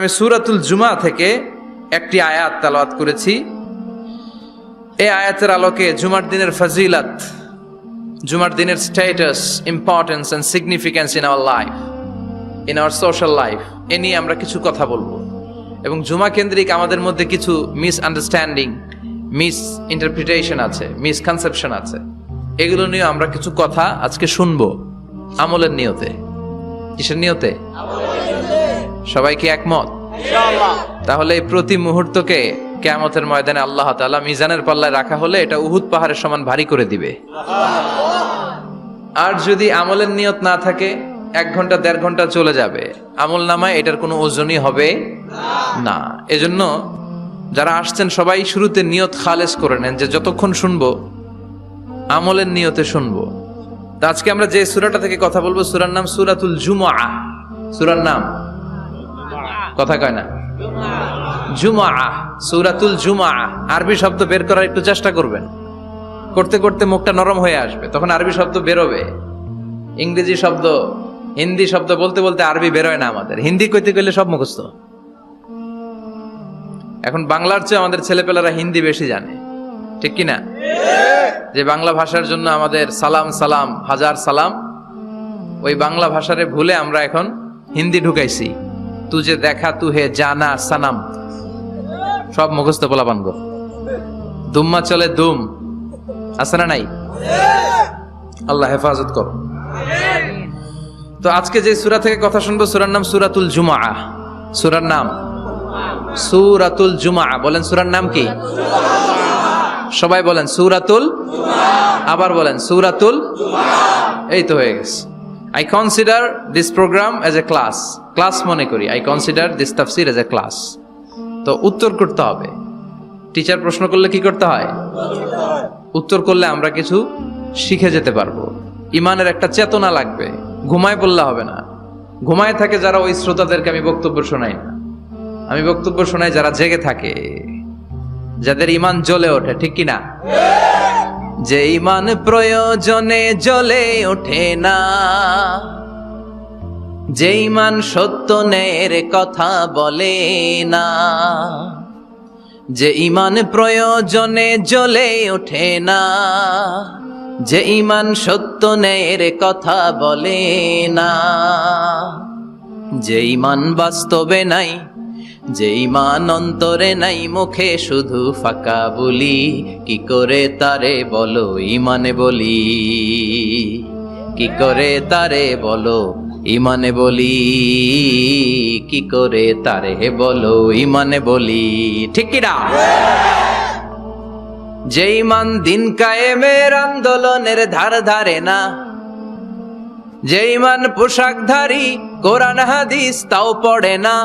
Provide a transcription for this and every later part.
আমি সূরাতুল জুমা থেকে একটি আয়াত তেলাওয়াত করেছি। এই আয়াতের আলোকে জুমার দিনের ফজিলত, জুমার দিনের status, importance and significance in our life, in our social life, এ নিয়ে আমরা কিছু কথা বলবো। এবং জুমা কেন্দ্রিক আমাদের মধ্যে কিছু মিস আন্ডারস্ট্যান্ডিং, মিস ইন্টারপ্রিটেশন আছে, মিসকনসেপশন আছে। এগুলো নিয়ে আমরা কিছু কথা আজকে শুনবো আমলের নিয়তে। কিসের নিয়তে? সবাই কি একমত? তাহলে এই প্রতি মুহূর্তকে কিয়ামতের ময়দানে আল্লাহ তাআলা মিজানের পাল্লায় রাখা হলে এটা উহুদ পাহাড়ের সমান ভারী করে দিবে। আর যদি আমলের নিয়ত না থাকে, 1 ঘন্টা 1.5 ঘন্টা চলে যাবে, আমল নামায় এটার কোনো ওজনই হবে না। এজন্য যারা আসছেন সবাই শুরুতে নিয়ত খালেস করে নেন যে যতক্ষণ শুনবো আমলের নিয়তে শুনবো। তো আজকে আমরা যে সূরাটা থেকে কথা বলবো, সূরার নাম সূরাতুল জুমআ। সূরার নাম কথা কয় না, জুমআ, সূরাতুল জুমআ। আরবি শব্দ বের করার একটু চেষ্টা করবেন, করতে করতে মুখটা নরম হয়ে আসবে, তখন আরবি শব্দ বেরোবে। ইংরেজি শব্দ, হিন্দি শব্দ বলতে বলতে আরবি বেরোয় না আমাদের। হিন্দি কইতে গেলে সব মুখস্থ। এখন বাংলার চেয়ে আমাদের ছেলেপেলারা হিন্দি বেশি জানে, ঠিক কি না? যে বাংলা ভাষার জন্য আমাদের সালাম সালাম হাজার সালাম, ওই বাংলা ভাষারে ভুলে আমরা এখন হিন্দি ঢুকাইছি। তুজে দেখা তুহে জানা সানাম, সব মুখস্থ পোলাপান গো। দুম্মা চলে দুম, আছে না নাই? আল্লাহ হেফাজত করো। তো আজকে যে সূরা থেকে কথা শুনবো, সূরার নাম সূরাতুল জুমআ। সূরার নাম সূরাতুল জুমআ। বলেন সূরার নাম কি? সবাই বলেন সূরাতুল, আবার বলেন সূরাতুল। এই তো হয়ে গেছে। I consider this program as a class. Class মনে করি। I consider this tafsir as a class. তো উত্তর করতে হবে। টিচার প্রশ্ন করলে কি করতে হয়? উত্তর করলে আমরা কিছু শিখে যেতে পারবো। ইমানের একটা চেতনা লাগবে। ঘুমায় পড়লে হবে না। ঘুমায় থাকে যারা, ওই শ্রোতাদেরকে আমি বক্তব্য শোনাই না। আমি বক্তব্য শোনাই যারা জেগে থাকে, যাদের ইমান জ্বলে ওঠে, ঠিক কি না? যে ইমান প্রয়োজনে জ্বলে ওঠে না, যে ইমান সত্য ন্যায়ের কথা বলে না, যে ইমান প্রয়োজনে জ্বলে ওঠে না, যে ইমান সত্য ন্যায়ের কথা বলে না, যে ইমান বাস্তবে নাই, যে ইমান অন্তরে নাই, মুখে শুধু ফাঁকা বলি, কি করে তারে বলো ইমানে বলি, কি করে তারে বলো ইমানে বলি, কি করে তারে বলো ইমানে বলি, ঠিক কি না? যে ইমান দিন কায়েমের আন্দোলনের ধার ধারে না, যে ইমান পোশাকধারী কোরআন হাদিস তাও পড়ে না,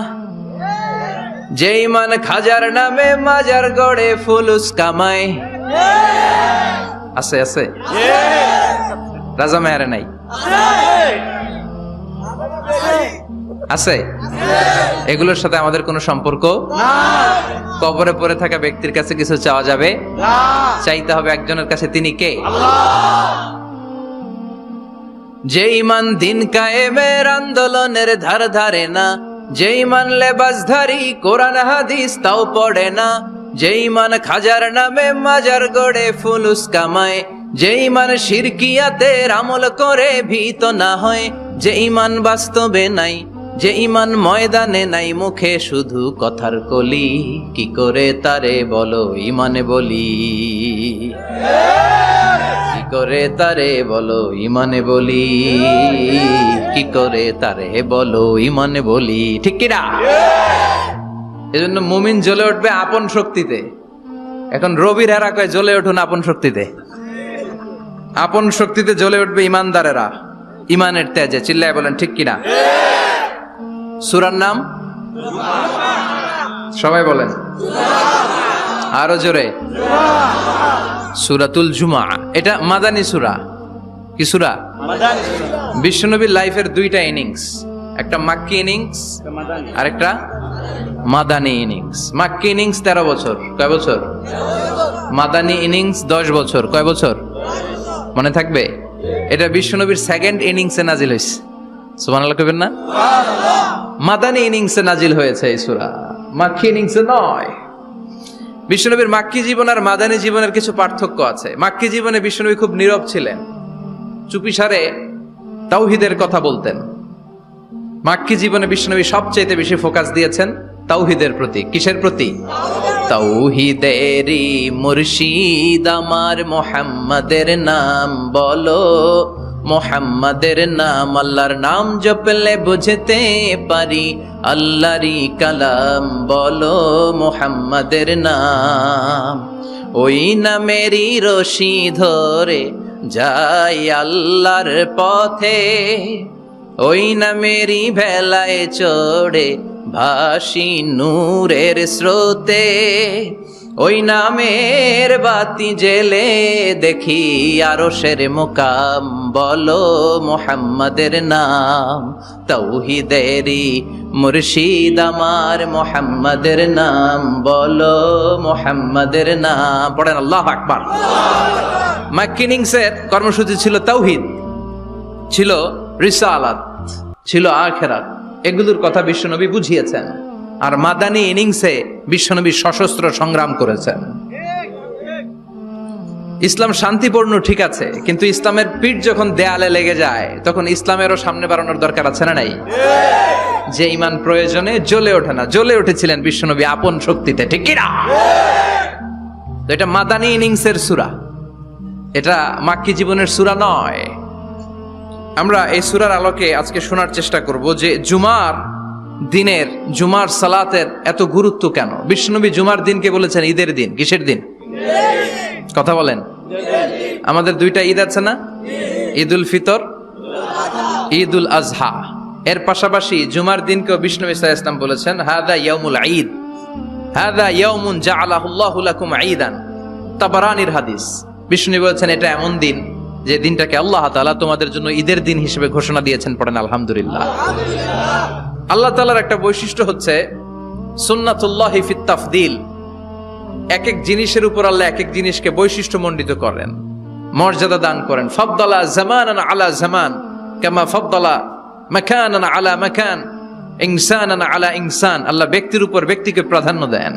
যে ইমান খাজার নামে মাজার গড়ে ফুলুস কামায়, আছে আছে রাজা মেয়ারে নাই, আছে? এগুলোর সাথে আমাদের কোনো সম্পর্ক না। কবরে পড়ে থাকা ব্যক্তির কাছে কিছু চাওয়া যাবে না, চাইতে হবে একজনের কাছে, তিনি কে? আল্লাহ। যে ইমান দিন কায়েমের আন্দোলনের ধার ধারে না, যে ইমান লেবাসধারী কোরআন হাদিস তাও পড়ে না, যে ইমান খাজার নামে মাজার গড়ে ফুলুস কামায়, যে ইমান শিরকিয়াতের আমল করে ভীত না হয়, যে ইমান বাস্তবে নাই, যে ইমান ময়দানে নাই, মুখে শুধু কথার কলি, কি করে তারে বলো ইমানে বলি, কি করে তারে বলো ইমানে বলি, কি করে তারে বলো ইমানে বলি, ঠিক কিনা? এজন্য মুমিন জ্বলে উঠবে আপন শক্তিতে। এখন রবির হেরা কয় জ্বলে উঠুন আপন শক্তিতে। আপন শক্তিতে জ্বলে উঠবে ইমানদারেরা ইমানের তেজে। চিল্লায় বলেন ঠিক কিনা? সূরার নাম সবাই বলেন আরো জোরে, সূরাতুল জুমআ। এটা মাদানী সূরা। কি সূরা? বিশ্বনবীর লাইফের 2টা ইনিংস, একটা মাক্কি ইনিংস আর একটা মাদানী ইনিংস। মাক্কি ইনিংস 13 বছর, কয় বছর? মাদানী ইনিংস 10 বছর, কয় বছর? মনে থাকবে? এটা বিশ্বনবীর 2nd ইনিংসে নাজিল হয়েছে। সুবহানাল্লাহ কইবেন না? মাদানী ইনিংসে নাজিল হয়েছে এই সূরা, মাক্কি ইনিংসে নয়। বিশ্বনবীর মাক্কি জীবন আর মাদানী জীবনের কিছু পার্থক্য আছে। মাক্কি জীবনে বিশ্বনবী খুব নীরব ছিলেন, চুপিসারে তাওহীদের কথা বলতেন। মাক্কি জীবনে বিশ্বনবী সবচেয়ে বেশি ফোকাস দিয়েছেন তাওহীদের প্রতি। কিসের প্রতি? তাওহীদেরই মুর্শিদ আমার মুহাম্মাদের নাম বলো, মুহাম্মাদের নাম, আল্লাহর নাম জপলে বুঝতে পারি আল্লাহরই কালাম বলো, মুহাম্মাদের নাম। ওই নামেরই রশি ধরে যাই আল্লাহর পথে, ওই নামেরই ভেলায় চড়ে ভাসি নূরের স্রোতে, ওই নামের বাতি জেলে দেখি আরশের মুকাম বলো, মুহাম্মাদের নাম। তাওহীদেরই মুর্শিদ আমার মুহাম্মাদের নাম বলো, মুহাম্মাদের নাম। পড়েন আল্লাহু আকবার। মাক্কি ইনিংসের কর্মসূচি ছিল তাওহীদ, ছিল রিসালাত, ছিল আখিরাত, এগুলোর কথা বিশ্বনবী বুঝিয়েছেন। আর মাদানী ইনিংসে বিশ্বনবী সশস্ত্র সংগ্রাম করেছেন। ইসলাম শান্তিপূর্ণ ঠিক আছে, কিন্তু ইসলামের পিঠ যখন দেয়ালে লেগে যায় তখন ইসলামেরও সামনে বাড়ানোর দরকার আছে না নাই? যে ঈমান প্রয়োজনে জ্বলে ওঠে না, জ্বলে উঠেছিলেন বিশ্বনবী আপন শক্তিতে, ঠিক কি না? তো এটা মাদানী ইনিংসের সূরা, এটা মাক্কি জীবনের সূরা নয়। আমরা এই সূরার আলোকে আজকে শোনার চেষ্টা করব যে জুমার দিনের, জুমার সালাতের এত গুরুত্ব কেন। বিশ্বনবী জুমার দিনকে বলেছেন ঈদের দিন। কিসের দিন? কথা বলেন। আমাদের দুইটা ঈদ আছে না, ঈদুল ফিতর, ঈদুল আজহা। এর পাশাপাশি জুমার দিনকেও বিশ্বনবী সাল্লাল্লাহু আলাইহি ওয়াসাল্লাম বলেছেন হাদা ইয়াউমুল ঈদ, হাদা ইয়াউমুন জাআলাহুল্লাহু লাকুম ঈদান। তাবারানির হাদিস। বিশ্বনবী বলেছেন এটা এমন দিন যে দিনটাকে আল্লাহ তাআলা তোমাদের জন্য ঈদের দিন হিসেবে ঘোষণা দিয়েছেন। পড়েন আলহামদুলিল্লাহ। আল্লাহ তাআলার একটা বৈশিষ্ট্য হচ্ছে সুন্নাতুল্লাহি ফিত তাফদিল। এক এক জিনিসের উপর আল্লাহ এক এক জিনিসকে বৈশিষ্ট্যমণ্ডিত করেন, মর্যাদা দান করেন। ফাদ্দালা জামানান আলা জামান কামা ফাদ্দালা মাকানান আলা মাকান, ইনসানান আলা ইনসান। আল্লাহ ব্যক্তির উপর ব্যক্তিকে প্রাধান্য দেন,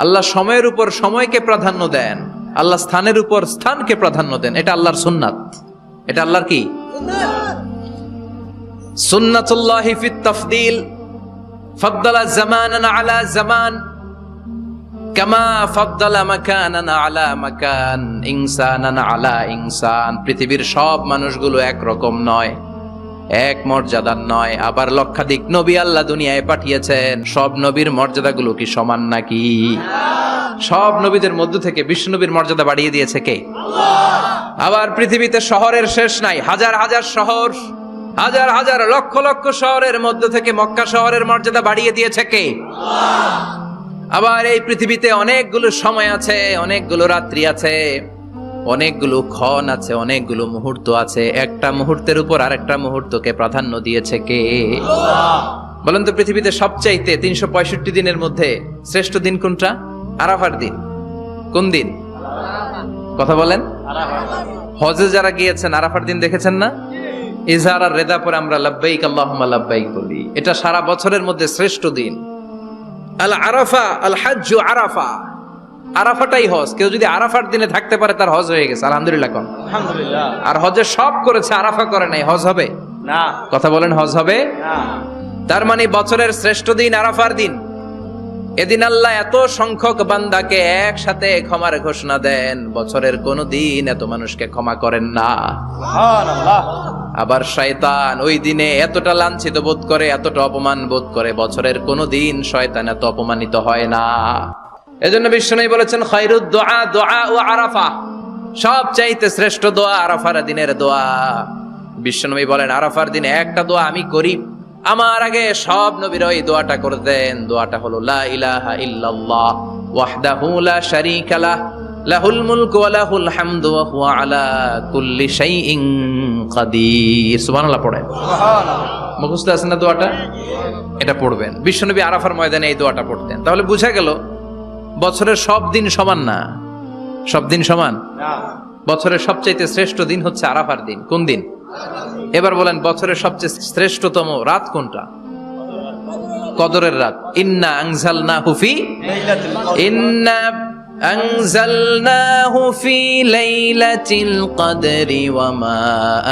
আল্লাহ সময়ের উপর সময়কে প্রাধান্য দেন, আল্লাহ স্থানের উপর স্থানকে প্রাধান্য দেন। এটা আল্লাহর সুন্নাত। এটা আল্লাহর কি? সুন্নাতুল্লাহি ফিত তাফদিল। ফাদ্দালা জামানান আলা জামান কামা ফাদ্দালা মাকানান আলা মাকান, ইনসানান আলা ইনসান। পৃথিবীর সব মানুষগুলো এক রকম নয়, এক মর্যাদার নয়। আবার লক্ষাধিক নবী আল্লাহ দুনিয়ায় পাঠিয়েছেন, সব নবীর মর্যাদাগুলো কি সমান নাকি? সব নবীদের মধ্য থেকে বিশ্বনবীর মর্যাদা বাড়িয়ে দিয়েছে কে? আল্লাহ। আবার পৃথিবীতে শহরের শেষ নাই, হাজার হাজার শহর, হাজার হাজার লক্ষ লক্ষ শহরের মধ্য থেকে মক্কা শহরের মর্যাদা বাড়িয়ে দিয়েছে কে? আল্লাহ। আবার এই পৃথিবীতে অনেকগুলো সময় আছে, অনেকগুলো রাত্রি আছে, অনেকগুলো ক্ষণ আছে, অনেকগুলো মুহূর্ত আছে। একটা মুহূর্তের উপর আরেকটা মুহূর্তকে প্রাধান্য দিয়েছে কে? আল্লাহ। বলেন তো পৃথিবীতে সবচাইতে 365 দিনের মধ্যে শ্রেষ্ঠ দিন কোনটা? আরাফার দিন। কোন দিন? কথা বলেন। হজে যারা গিয়েছেন আরাফার দিন দেখেছেন না? ইজহার আর রেদা পরে আমরা লাব্বাইক আল্লাহুম্মা লাব্বাইক বলি। এটা সারা বছরের মধ্যে শ্রেষ্ঠ দিন। আল আরাফা আল হাজ্জু আরাফা, আরাফাটাই হজ। কেউ যদি আরাফার দিনে থাকতে পারে তার হজ হয়ে গেছে। আলহামদুলিল্লাহ কোন? আলহামদুলিল্লাহ। আর হজে সব করেছে, আরাফা করে নাই, হজ হবে না। কথা বলেন, হজ হবে না। তার মানে বছরের শ্রেষ্ঠ দিন আরাফার দিন। এদিন আল্লাহ এত সংখ্যক বান্দাকে একসাথে ক্ষমার ঘোষণা দেন, বছরের কোন দিন এত মানুষকে ক্ষমা করেন না। সুবহানাল্লাহ। আবার শয়তান ওই দিনে এতটা লাঞ্ছিত বোধ করে, এতটা অপমান বোধ করে, বছরের কোন দিন শয়তান এত অপমানিত হয় না। এজন্য বিশ্বনবী বলেছেন খায়রুদ দুআ দুআ ও আরাফা, সবচাইতে শ্রেষ্ঠ দোয়া আরাফার দিনের দোয়া। বিশ্বনবী বলেন আরাফার দিনে একটা দোয়া আমি করি, আমার আগে সব নবীরা এই দোয়াটা করতেন। দোয়াটা হলো লা ইলাহা ইল্লাল্লাহ ওয়াহদাহু লা শারীকা লাহ লাহুল মুলকু ওয়া লাহুল হামদু ওয়া হুয়া আলা কুল্লি শাইইন কাদির। সুবহানাল্লাহ পড়েন। সুবহানাল্লাহ। মুখস্থ আছে না দোয়াটা? এটা পড়বেন। বিশ্বনবী আরাফার ময়দানে এই দোয়াটা পড়তেন। তাহলে বোঝা গেল বছরের সব দিন সমান না। সব দিন সমান না। বছরের সবচাইতে শ্রেষ্ঠ দিন হচ্ছে আরাফার দিন। কোন দিন? এবার বলেন বছরের সবচেয়ে শ্রেষ্ঠতম রাত কোনটা? কদরের রাত। ইন্না আনজালনাহু ফি ইন্না আনজালনাহু ফি লাইলাতিল কদরি ওয়া মা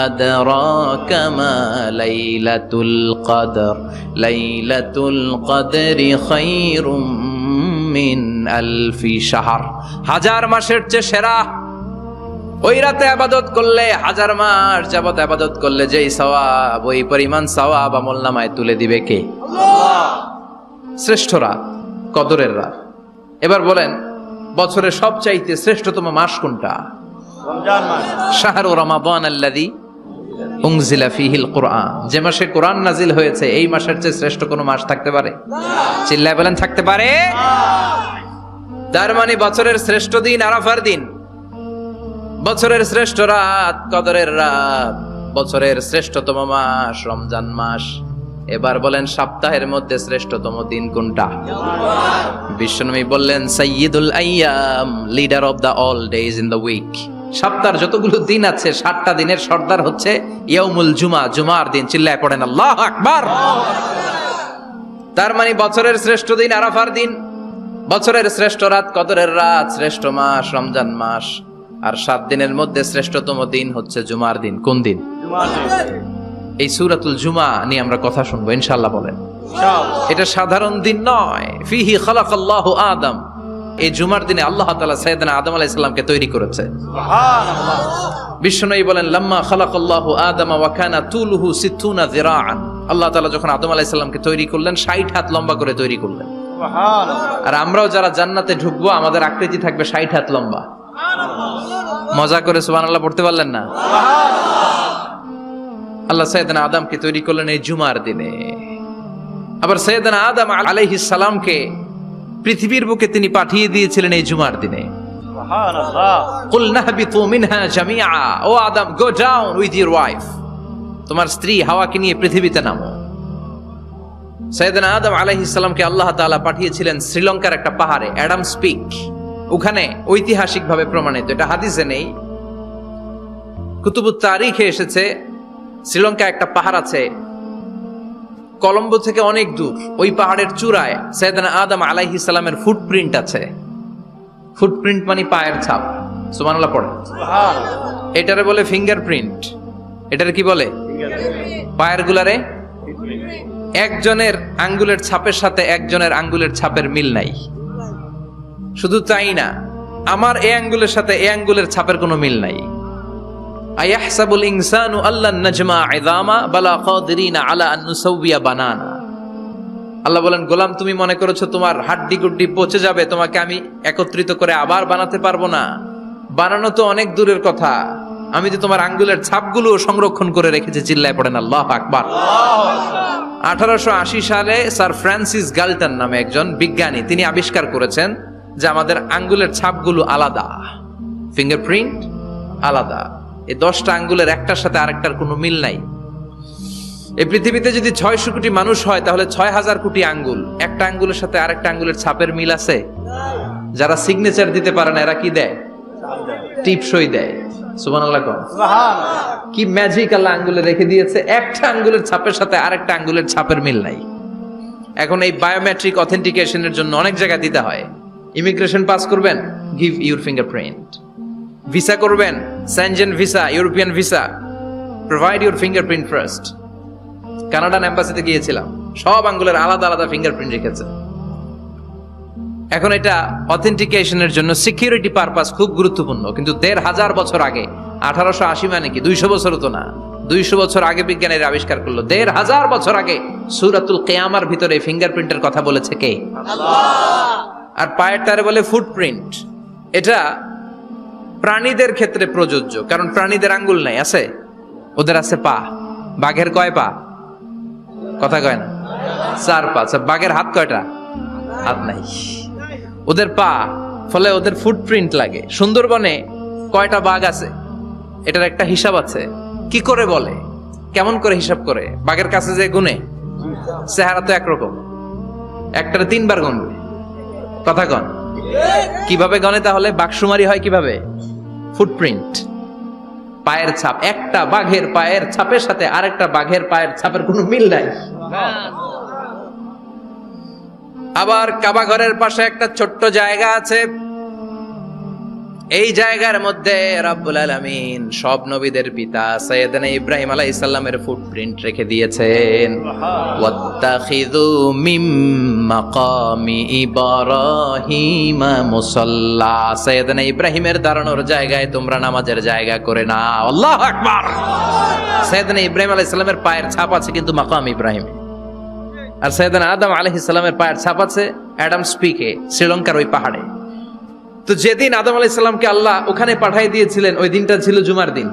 আদরাকা মা লাইলাতুল কদর লাইলাতুল কদরি খায়রুম মিন আলফি শাহর। হাজার মাসের চেয়ে সেরা। ওই রাতে ইবাদত করলে, হাজার মাস যাবত ইবাদত করলে যেই সওয়াব, ওই পরিমাণ সওয়াব আমলনামায় তুলে দিবে কে? আল্লাহ। শ্রেষ্ঠ রাত, কদরের রাত। এবার বলেন, বছরের সবচাইতে শ্রেষ্ঠতম মাস কোনটা? রমজান মাস। শাহরু রমাদান আল্লাযী উনজিলা ফীহিল কুরআন। যে মাসে কোরআন নাজিল হয়েছে, এই মাসের চেয়ে শ্রেষ্ঠ কোনো মাস থাকতে পারে? চিল্লায় বলেন, থাকতে পারে? তার মানে বছরের শ্রেষ্ঠ দিন আরাফার দিন, বছরের শ্রেষ্ঠ রাত কদরের রাত, বছরের শ্রেষ্ঠতম মাস রমজান মাস। এবার বলেন, সপ্তাহের মধ্যে শ্রেষ্ঠতম দিন কোনটা? বিশ্বনবী বললেন, সাইয়্যিদুল আইয়াম, leader of the all days in the week. সপ্তাহের যতগুলো দিন আছে, 7টা দিনের সর্দার হচ্ছে ইয়াউমুল জুমা, জুমার দিন। চিল্লায় পড়েন আল্লাহু আকবার। তার মানে বছরের শ্রেষ্ঠ দিন আরাফার দিন, বছরের শ্রেষ্ঠ রাত কদরের রাত, শ্রেষ্ঠ মাস রমজান মাস। আর 7 দিনের মধ্যে শ্রেষ্ঠতম দিন হচ্ছে জুমার দিন। কোন দিন? জুমার দিন। এই সূরাতুল জুমা নিয়ে আমরা কথা শুনবো ইনশাআল্লাহ। বলেন, এটা সাধারণ দিন নয়। ফিহি খালাকাল্লাহু আদম। এই জুমার দিনে আল্লাহ তাআলা সাইয়েদনা আদম আলাইহিস সালামকে তৈরি করেছে। সুবহানাল্লাহ। বিশ্বনবী বলেন, লাম্মা খালাকাল্লাহু আদম ওয়া কানা তুলুহু 60 যিরাআন। আল্লাহ তাআলা যখন আদম আলাইহিস সালামকে তৈরি করলেন, 60 হাত লম্বা করে তৈরি করলেন। সুবহানাল্লাহ। আর আমরাও যারা জান্নাতে ঢুকবো, আমাদের আকৃতি থাকবে 60 হাত লম্বা। মজা করে সুবহানাল্লাহ পড়তে পারলেন না? আল্লাহ সাইয়েদনা আদমকে তৈরি করলেন এই জুমার দিনে। আবার সাইয়েদনা আদম আলাইহিস সালামকে পৃথিবীর বুকে তিনি পাঠিয়ে দিয়েছিলেন এই জুমার দিনে। সুবহানাল্লাহ। কুল নাহবিতু মিনহা জামিআ। O Adam, go down with your wife. তোমার স্ত্রী হাওয়াকে নিয়ে পৃথিবীতে নামো। সাইয়েদনা আদম আলাইহিস সালামকে আল্লাহ তাআলা পাঠিয়েছিলেন শ্রীলঙ্কার একটা পাহাড়ে, অ্যাডামস পিক। ওখানে ঐতিহাসিকভাবে প্রমাণিত, এটা হাদিসে নেই, কুতুবুত তারিখে এসেছে। শ্রীলঙ্কা একটা পাহাড় আছে, কলম্বো থেকে অনেক দূর। ওই পাহাড়ের চূড়ায় সাইয়েদনা আদম আলাইহিস সালামের ফুটপ্রিন্ট আছে। ফুটপ্রিন্ট মানে পায়ের ছাপ। সুবহানাল্লাহ পড়ে। সুবহানাল্লাহ। এটারে বলে ফিঙ্গারপ্রিন্ট। এটারে কি বলে? পায়ের গুলারে একজনের আঙ্গুলের ছাপের সাথে একজনের আঙ্গুলের ছাপের মিল নাই। শুধু তাই না, আমার এই আঙ্গুলের সাথে এই আঙ্গুলের ছাপের কোনো মিল নাই। আয়াহসাবুল ইনসানু আল্লান নাজমা ইযামা বালা কাদিরিনা আলা আন নুসাউবিয়া বানানা। আল্লাহ বলেন, গোলাম, তুমি মনে করেছো তোমার হাড্ডি গুড্ডি পচে যাবে, তোমাকে আমি একত্রিত করে আবার বানাতে পারবো না? বানানো তো অনেক দূরের কথা, আমি তো তোমার আঙ্গুলের ছাপগুলো সংরক্ষণ করে রেখেছি। চিল্লায় পড়েন আল্লাহু আকবার। 1880 সালে স্যার ফ্রান্সিস গাল্টন নামে একজন বিজ্ঞানী, তিনি আবিষ্কার করেছেন যে আমাদের আঙ্গুলের ছাপগুলো আলাদা, ফিঙ্গারপ্রিন্ট আলাদা। এই 10টা আঙ্গুলের একটার সাথে আরেকটার কোনো মিল নাই। এই পৃথিবীতে যদি 600 কোটি মানুষ হয়, তাহলে 6000 কোটি আঙ্গুল, একটা আঙ্গুলের সাথে আরেকটা আঙ্গুলের ছাপের মিল আছে? যারা সিগনেচার দিতে পারে না, এরা কি দেয়? টিপসই দেয়। সুবহানাল্লাহ। কি ম্যাজিক আল্লাহ আঙ্গুলে রেখে দিয়েছে, একটা আঙ্গুলের ছাপের সাথে আরেকটা আঙ্গুলের ছাপের মিল নাই। এখন এই বায়োমেট্রিক অথেন্টিকেশনের জন্য অনেক জায়গায় দিতে হয়। ইমিগ্রেশন পাস করবেন, গিভ ইউর ফিঙ্গারপ্রিন্ট। ভিসা করবেন, Schengen visa, European visa, provide your fingerprint first. Canadian এম্বাসিতে গিয়েছিলাম, সব আঙ্গুলের আলাদা আলাদা ফিঙ্গারপ্রিন্ট রেখেছে। এখন এটা অথেন্টিকেশনের জন্য সিকিউরিটি পারপাস খুব গুরুত্বপূর্ণ। কিন্তু 1500 বছর আগে, 1880 মানে কি 200 বছরও তো না, 200 বছর আগে বিজ্ঞানীরা আবিষ্কার করলো। 1500 বছর আগে সূরাতুল কিয়ামার ভিতরে ফিঙ্গারপ্রিন্টের কথা বলেছে কে? আল্লাহ। আর পায়ের টারে বলে ফুটপ্রিন্ট। এটা প্রাণীদের ক্ষেত্রে প্রযোজ্য, কারণ প্রাণীদের আঙ্গুল নাই, আছে? ওদের আছে পা। বাঘের কয় পা? কথা কয় না, 4 পা। বাঘের হাত কয়টা? হাত নাই, ওদের পা। ফলে ওদের ফুটপ্রিন্ট লাগে। সুন্দরবনে কয়টা বাঘ আছে, এটার একটা হিসাব আছে। কি করে বলে, কেমন করে হিসাব করে? বাঘের কাছে যে গুনে, চেহারা তো একরকম, একটারে 3 বার গুনবে। কথা কন, কিভাবে গনে? তাহলে বাঘসুমারি হয় কিভাবে? ফুটপ্রিন্ট, পায়ের ছাপ। একটা বাঘের পায়ের ছাপের সাথে আরেকটা বাঘের পায়ের ছাপের কোনো মিল নাই। আবার কাবা ঘরের পাশে একটা ছোট্ট জায়গা আছে, এই জায়গার মধ্যে রব্বুল আলামিন সব নবীদের পিতা সাইয়েদনা ইব্রাহিম আলাইহিস সালামের ফুটপ্রিন্ট রেখে দিয়েছেন। ওয়াত্তাখিযু মিম মাকামি ইব্রাহিম মুসাল্লা, সাইয়েদনা ইব্রাহিমের দাঁড়ানোর জায়গায় তোমরা নামাজের জায়গা করে নাও। আল্লাহু আকবার। সাইয়েদনা ইব্রাহিম আলাইহিস সালামের পায়ের ছাপ আছে কিন্তু মাকাম ইব্রাহিমে, আর সাইয়েদনা আদম আলাইহিস সালামের পায়ের ছাপ আছে অ্যাডামস পিকে, শ্রীলঙ্কার ওই পাহাড়ে। তো যেদিন আদম আলাইহিস সালামকে আল্লাহ ওখানে পাঠিয়ে দিয়েছিলেন ওই দিনটা ছিল জুমার দিন।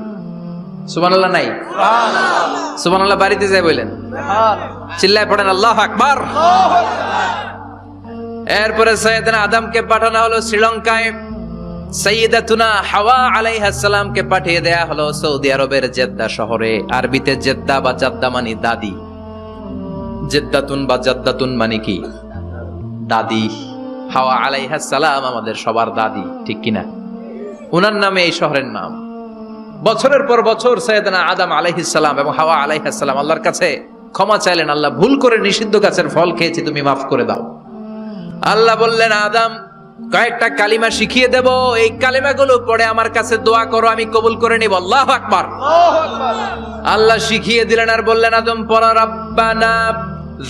সুবহানাল্লাহ নাই? সুবহানাল্লাহ বাড়িতে যাই বলেন, চিল্লায় পড়েন আল্লাহু আকবার। এরপরে সাইয়েদনা আদমকে পাঠানো হলো শ্রীলঙ্কায়, সাইয়্যিদাতুনা হাওয়া আলাইহাস সালামকে পাঠিয়ে দেয়া হলো সৌদি আরবের জেদ্দা শহরে। আরবিতে জেদ্দা বা জাদ্দা মানে দাদি, জেদ্দাতুন বা জাদ্দাতুন মানে কি? দাদি। হাওয়া আলাইহাস সালাম আমাদের সবার দাদি, ঠিক কিনা? উনার নামে এই শহরের নাম। বছরের পর বছর সাইয়েদনা আদম আলাইহিস সালাম এবং হাওয়া আলাইহাস সালাম আল্লাহর কাছে ক্ষমা চাইলেন, আল্লাহ ভুল করে নিষিদ্ধ গাছের ফল খেয়েছি, তুমি মাফ করে দাও। আল্লাহ বললেন, আদম কয়েকটা কালিমা শিখিয়ে দেব, এই কালিমাগুলো পড়ে আমার কাছে দোয়া করো, আমি কবুল করে নিব। আল্লাহু আকবার। আল্লাহ শিখিয়ে দিলেন আর বললেন, আদম পড়ো, রাব্বানা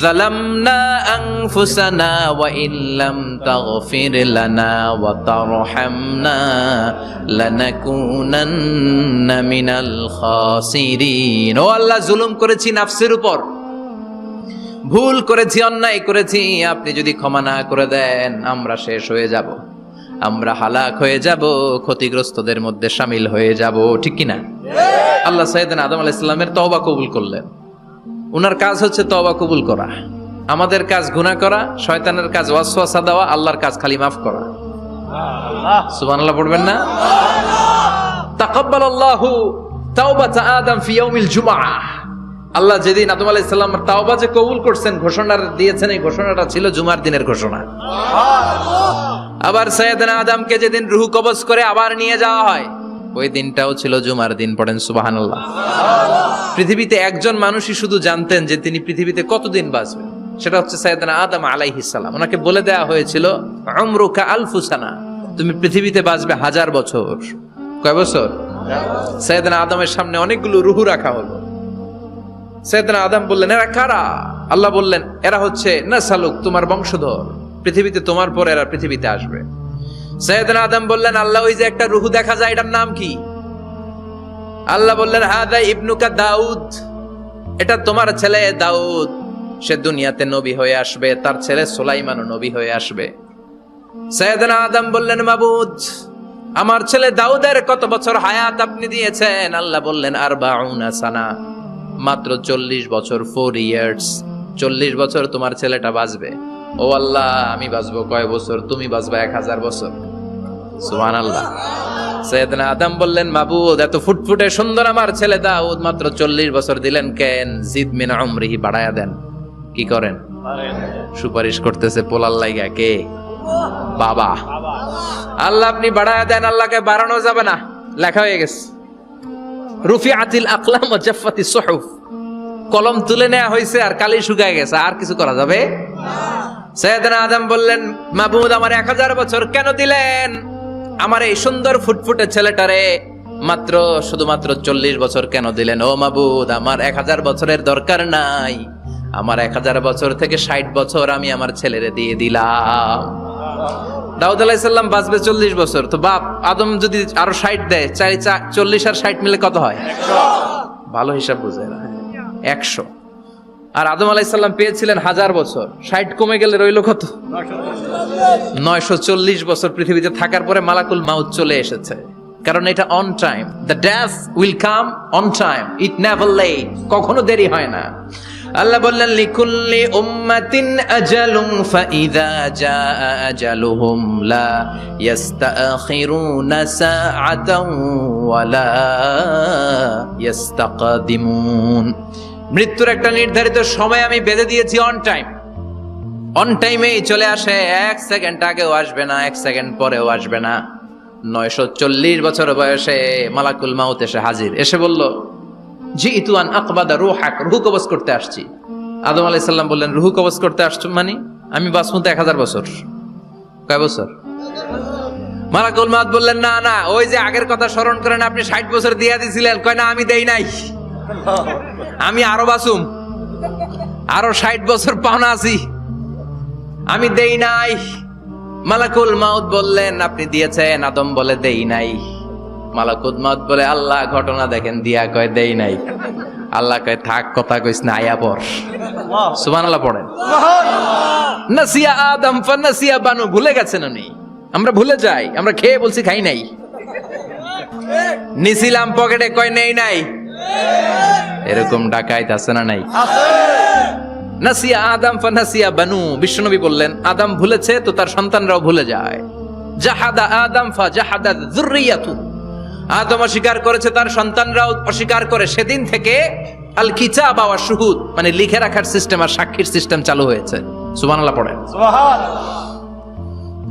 যালামনা আনফুসানা ওয়া ইল্লাম তাগফির লানা ওয়া তারহামনা লানাকুনান্না মিনাল খাসিরিন। ও আল্লাহ, জুলুম করেছি নাফসের উপর, ভুল করেছি, অন্যায় করেছি, আপনি যদি ক্ষমা না করে দেন আমরা শেষ হয়ে যাব, আমরা হালাক হয়ে যাব, ক্ষতিগ্রস্তদের মধ্যে শামিল হয়ে যাব, ঠিক কিনা? আল্লাহ সাইয়েদনা আদম আলাইহিস সালামের তওবা কবুল করলেন। উনার কাজ হচ্ছে তওবা কবুল করা, আমাদের কাজ গুনাহ করা, শয়তানের কাজ ওয়াসওয়াসা দেওয়া, আল্লাহর কাজ খালি মাফ করা। সুবহানাল্লাহ পড়বেন না? তাকাব্বালাল্লাহু তাওবাতা আদম ফি ইয়াউমিল জুমআহ। আল্লাহ যেদিন আদম আলাইহিস সালামের তাওবা যে কবুল করছেন, ঘোষণা দিয়েছেন, এই ঘোষণাটা ছিল জুমার দিনের ঘোষণা। আবার সাইয়েদনা আদমকে যেদিন রূহ কবজ করে আবার নিয়ে যাওয়া হয়, ওই দিনটাও ছিল জুমার দিন। পড়েন সুবহানাল্লাহ। পৃথিবীতে একজন মানুষই শুধু জানতেন যে তিনি পৃথিবীতে কতদিন বাঁচবেন, সেটা হচ্ছে সাইয়েদনা আদম আলাইহিস সালাম। ওনাকে বলে দেয়া হয়েছিল, উমরুকা আলফু সানা, তুমি পৃথিবীতে বাঁচবে 1000 বছর। কয় বছর? সাইয়েদনা আদমের সামনে অনেকগুলো রূহ রাখা হলো। সাইয়েদনা আদম বললেন, এরা কারা? আল্লাহ বললেন, এরা হচ্ছে নাসালুক, তোমার বংশধর, পৃথিবীতে তোমার পরে এরা পৃথিবীতে আসবে। সাইয়েদনা আদম বললেন, আল্লাহ ওই যে একটা রূহ দেখা যায়, এটার নাম কি? আল্লাহ বললেন, হাদা ইবনুকা দাউদ, এটা তোমার ছেলে দাউদ, সে দুনিয়াতে নবী হয়ে আসবে, তার ছেলে সুলাইমানও নবী হয়ে আসবে। সাইয়েদনা আদম বললেন, মাবুদ আমার ছেলে দাউদের কত বছর হায়াত আপনি দিয়েছেন? আল্লাহ বললেন, 40 সানা, মাত্র 40 বছর, 4 ইয়ার্স, 40 বছর তোমার ছেলেটা বাঁচবে। ও আল্লাহ, আমি বাঁচবো কয় বছর? তুমি বাঁচবা 1000 বছর। সুবহানাল্লাহ। সাইয়েদনা আদম বললেন, মাবুদ এত ফুটফুটে সুন্দর আমার ছেলে দাউদ, মাত্র 40 বছর দিলেন কেন? জিদ মিন উমরিহি, বাড়ায়া দেন। কি করেন? সুপারিশ করতেছে পোলার লাইগা কে? বাবা। আল্লাহ আপনি বাড়ায়া দেন। আল্লাহকে বাড়ানো যাবে না, লেখা হয়ে গেছে। রুফিআতিল আকলাম ওয়া জাফফাতিস সুহুফ, কলম তুলে নেওয়া হয়েছে আর কালি শুকায় গেছে, আর কিছু করা যাবে না। সাইয়েদনা আদম বললেন, মাবুদ আমার 1000 বছর কেন দিলেন? আমার এই সুন্দর ফুটফুটে ছেলেটারে মাত্র শুধুমাত্র 40 বছর কেন দিলেন? ও মাবুদ, আমার 1000 বছরের দরকার নাই, আমার 1000 বছর থেকে 60 বছর আমি আমার ছেলেরে দিয়ে দিলাম। দাউদ আলাইহিস সালাম বাঁচবে 40 বছর, তো বাপ আদম যদি আরো 60 দেয়, 40 আর 60 মিলে কত হয়? 100। ভালো হিসাব বুঝে না, 100। আর আদম আলাইহিস সালাম পেয়েছিলেন 1000 বছর, 60 কমে গেলে রইল কত? 940 বছর পৃথিবীতে থাকার পরে মালাকুল মাউত চলে এসেছে, কারণ এটা on time. The death will come on time, it never late, কখনো দেরি হয় না। আল্লাহ বললেন, লিকুল্লি উম্মাতিন আজালুন ফাইযা জাআ আজালুহুম লা ইস্তাখিরুনা সাআতান ওয়া লা ইস্তাকদিমুন। মৃত্যুর একটা নির্ধারিত সময় আমি বেঁধে দিয়েছি, অন টাইম। অন টাইমেই চলে আসে, 1 সেকেন্ড আগেও আসবে না, 1 সেকেন্ড পরেও আসবে না। 940 বছর বয়সে মালাকুল মাউত এসে হাজির, এসে বলল, জিইতু আন আকবাদা রূহাক, রূহ কবজ করতে আসছি। আদম আলাইহিস সালাম বললেন, রূহ কবজ করতে আসছো মানে? আমি বাঁচবো তো 1000 বছর। কয় বছর? মালাকুল মাউত বললেন, না না, ওই যে আগের কথা স্মরণ করেন, আপনি 60 বছর দিয়া দিছিলেন। কয় না, আমি দেই নাই, আমি আরো বাঁচুম, আরো 60 বছর পাওনা আছি, আমি দেই নাই। মালাকুল মাউত বললেন, আপনি দিয়েছেন? আদম বলে, দেই নাই। মালাকুল মাউত বলে, আল্লাহ ঘটনা দেখেন। দিয়া কয়, দেই নাই। আল্লাহ কয়, থাক, কথা কইস না, আয়া পড়। সুবহানাল্লাহ পড়েন। নাসিয়া আদম ফানাসিয়া বানু, ভুলে গেছেন উনি। আমরা ভুলে যাই, আমরা খেয়ে বলছি খাই নাই, নিছিলাম পকেটে, কয় নেই নাই। এরকম ডাকাইত আছে না নাই? নাসিয়া আদম ফানাসিয়া বানু। বিশ্বনবী বললেন, আদম ভুলেছে তো তার সন্তানরাও ভুলে যায়। জাহাদা আদম ফাজাহাদা যুররিয়াতু, আদম অস্বীকার করেছে, তার সন্তানরাও অস্বীকার করে। সেদিন থেকে আল কিতাব ওয়া শুহুদ, মানে লিখে রাখার সিস্টেম আর সাক্ষীর সিস্টেম চালু হয়েছে। সুবহানাল্লাহ পড়েন। সুবহানাল্লাহ।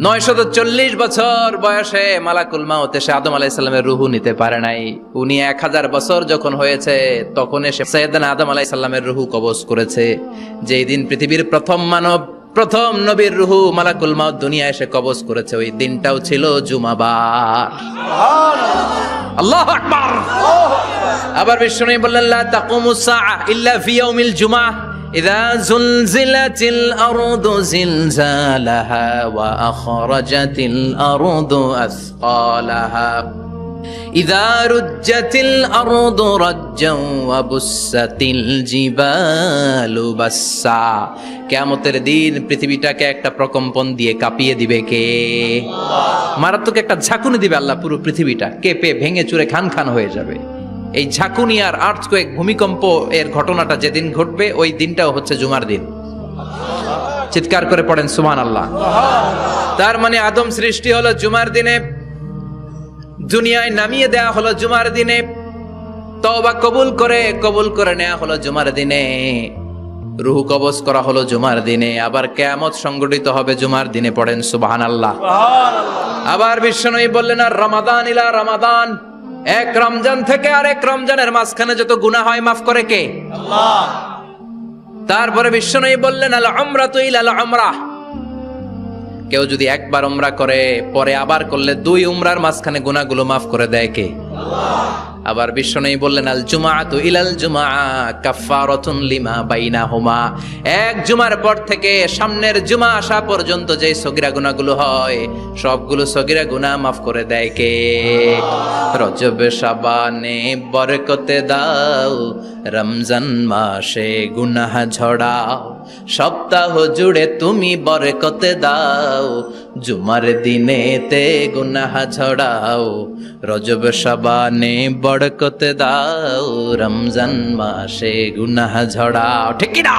940 বছর বয়সে মালাকুল মাউত এসে আদম আলাইহিস সালামের রূহ নিতে পারে নাই। উনি 1000 বছর যখন হয়েছে তখন এসে সাইয়েদনা আদম আলাইহিস সালামের রূহ কবজ করেছে। যেই দিন পৃথিবীর প্রথম মানব, প্রথম নবীর রূহ মালাকুল মাউত দুনিয়া এসে কবজ করেছে, ওই দিনটাও ছিল জুমাবার। সুবহানাল্লাহ, আল্লাহু আকবার। আবার বিশ্বনবী বললেন, লা তাকুমুস সাআ ইল্লা ফি ইয়াউমিল জুমআহ ইযা যুলজিলাতিল আরদু জিলজালাহা ওয়া আখরাজাতিল আরদু আসকালাহা ইযা রুজ্জাতিল আরদু রাজ্জান ওয়া বুসাতিল জিবালু বাসসা। কিয়ামতের দিন পৃথিবীটাকে একটা প্রকম্পন দিয়ে কাঁপিয়ে দিবে কে? আল্লাহ। মারাত্মক একটা ঝাঁকুনি দিবে আল্লাহ, পুরো পৃথিবীটা কেঁপে ভেঙে চুরে খান খান হয়ে যাবে। এই ঝাঁকুনি আর আর্থকোয়েক, ভূমিকম্প এর ঘটনাটা যেদিন ঘটবে ওই দিনটাও হচ্ছে জুমার দিন। চিৎকার করে পড়েন সুবহানাল্লাহ। তার মানে আদম সৃষ্টি হলো জুমার দিনে, দুনিয়ায় নামিয়ে দেয়া হলো জুমার দিনে, তওবা কবুল করে নেওয়া হলো জুমার দিনে, রূহ কবজ করা হলো জুমার দিনে, আবার কিয়ামত সংগঠিত হবে জুমার দিনে। পড়েন সুবহানাল্লাহ। আবার বিশ্বনবী বললেন, আর রমাদান ইলা রমাদান, এক রমজান থেকে আর এক রমজানের মাঝখানে যত গুনাহ হয় মাফ করে কে? আল্লাহ। তারপরে বিশ্বনবী বললেন, আল উমরাতু ইলাল উমরাহ, কেউ যদি একবার উমরা করে পরে আবার করলে 2 উমরার মাঝখানে গুনাহগুলো মাফ করে দেয় কে? আল্লাহ। আবার বিশ্বনবী বললেন, আল জুমআতু ইলাল জুমআ কাফফারাতুন লিমা বাইনাহুমা, এক জুমার পর থেকে সামনের জুমা আসা পর্যন্ত যে সগীরা গুনাহগুলো হয় সবগুলো সগীরা গুনাহ মাফ করে দেয় কে? রজব শাবানে বরকতে দাও, রমজান মাসে গুনাহ ঝড়াও, সপ্তাহ জুড়ে তুমি বরকতে দাও, জুমার দিনেতে গুনাহ ঝড়াও, রজব শাবানে বরকতে দাও, রমজান মাসে গুনাহ ঝড়াও। ঠিক কি না?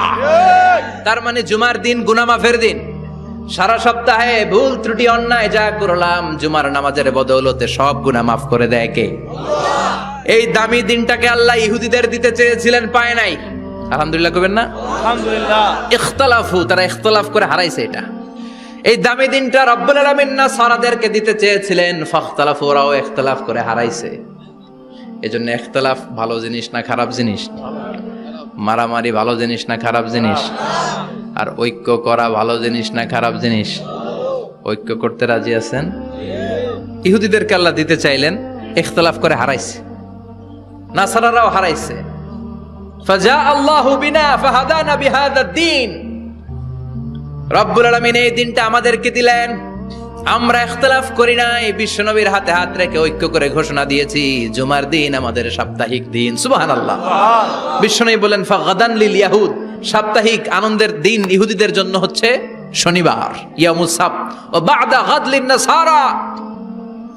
তার মানে জুমার দিন গুনাহ মাফের দিন। সারা সপ্তাহে ভুল ত্রুটি অন্যায় যা করলাম জুমার নামাজের বদৌলতে সব গুনাহ মাফ করে দেয় কে? আল্লাহ। এই দামি দিনটাকে আল্লাহ ইহুদিদের দিতে চেয়েছিলেন, পায় নাই। আলহামদুলিল্লাহ কইবেন না? আলহামদুলিল্লাহ। ইখতিলাফু, তারা ইখতিলাফ করে হারাইছে এটা। এই দামি দিনটা রব্বুল আলামিন নাসারাদেরকে দিতে চেয়েছিলেন, ফাখতালাফু, ওরাও ইখতিলাফ করে হারাইছে। এজন্য ইখতিলাফ ভালো জিনিস না খারাপ জিনিস? মারামারি ভালো জিনিস না খারাপ জিনিস? আর ঐক্য করা ভালো জিনিস না খারাপ জিনিস? ঐক্য করতে রাজি আছেন? ইহুদিদেরকে আল্লাহ দিতে চাইলেন, ইখতিলাফ করে হারাইছে। নাসারারাও হারাইছে। ফাজা আল্লাহু বিনা ফাহাদানা বিহাদা দ্বীন, রব্বুল আলামিন এই দিনটা আমাদেরকে দিলেন, আমরা ইখতিলাফ করি নাই, বিশ্বনবীর হাতে হাত রেখে ঐক্য করে ঘোষণা দিয়েছি জুমার দিন আমাদের সাপ্তাহিক দিন। সুবহানাল্লাহ। বিশ্বনবী বলেন, ফাগাদান লিল ইয়াহুদ, সাপ্তাহিক আনন্দের দিন ইহুদিদের জন্য হচ্ছে শনিবার, ইয়াউমুস সাbt, ও বা'দা গাদ লিন নাসারা,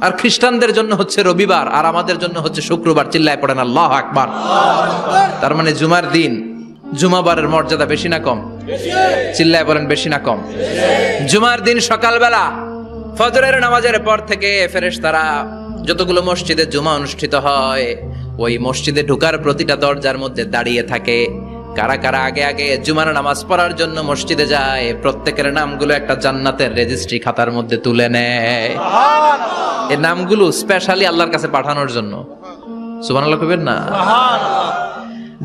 আর খ্রিস্টানদের জন্য হচ্ছে রবিবার, আর আমাদের জন্য হচ্ছে শুক্রবার। চিল্লায় পড়েন আল্লাহু আকবার। তার মানে জুমার দিন, জুমাবারের মর্যাদা বেশি না কম? চিল্লায় বলেন বেশি না কম? জুমার দিন সকালবেলা ফজরের নামাজের পর থেকে ফেরেশতারা যতগুলো মসজিদে জুমা অনুষ্ঠিত হয় ওই মসজিদে ঢোকার প্রতিটা দরজার মধ্যে দাঁড়িয়ে থাকে। কারা কারা আগে আগে জুমার নামাজ পড়ার জন্য মসজিদে যায়, প্রত্যেকের নামগুলো একটা জান্নাতের রেজিস্ট্রি খাতার মধ্যে তুলে নেয়। এই নামগুলো স্পেশালি আল্লাহর কাছে পাঠানোর জন্য। সুবহানাল্লাহ কইবেন না? সুবহানাল্লাহ।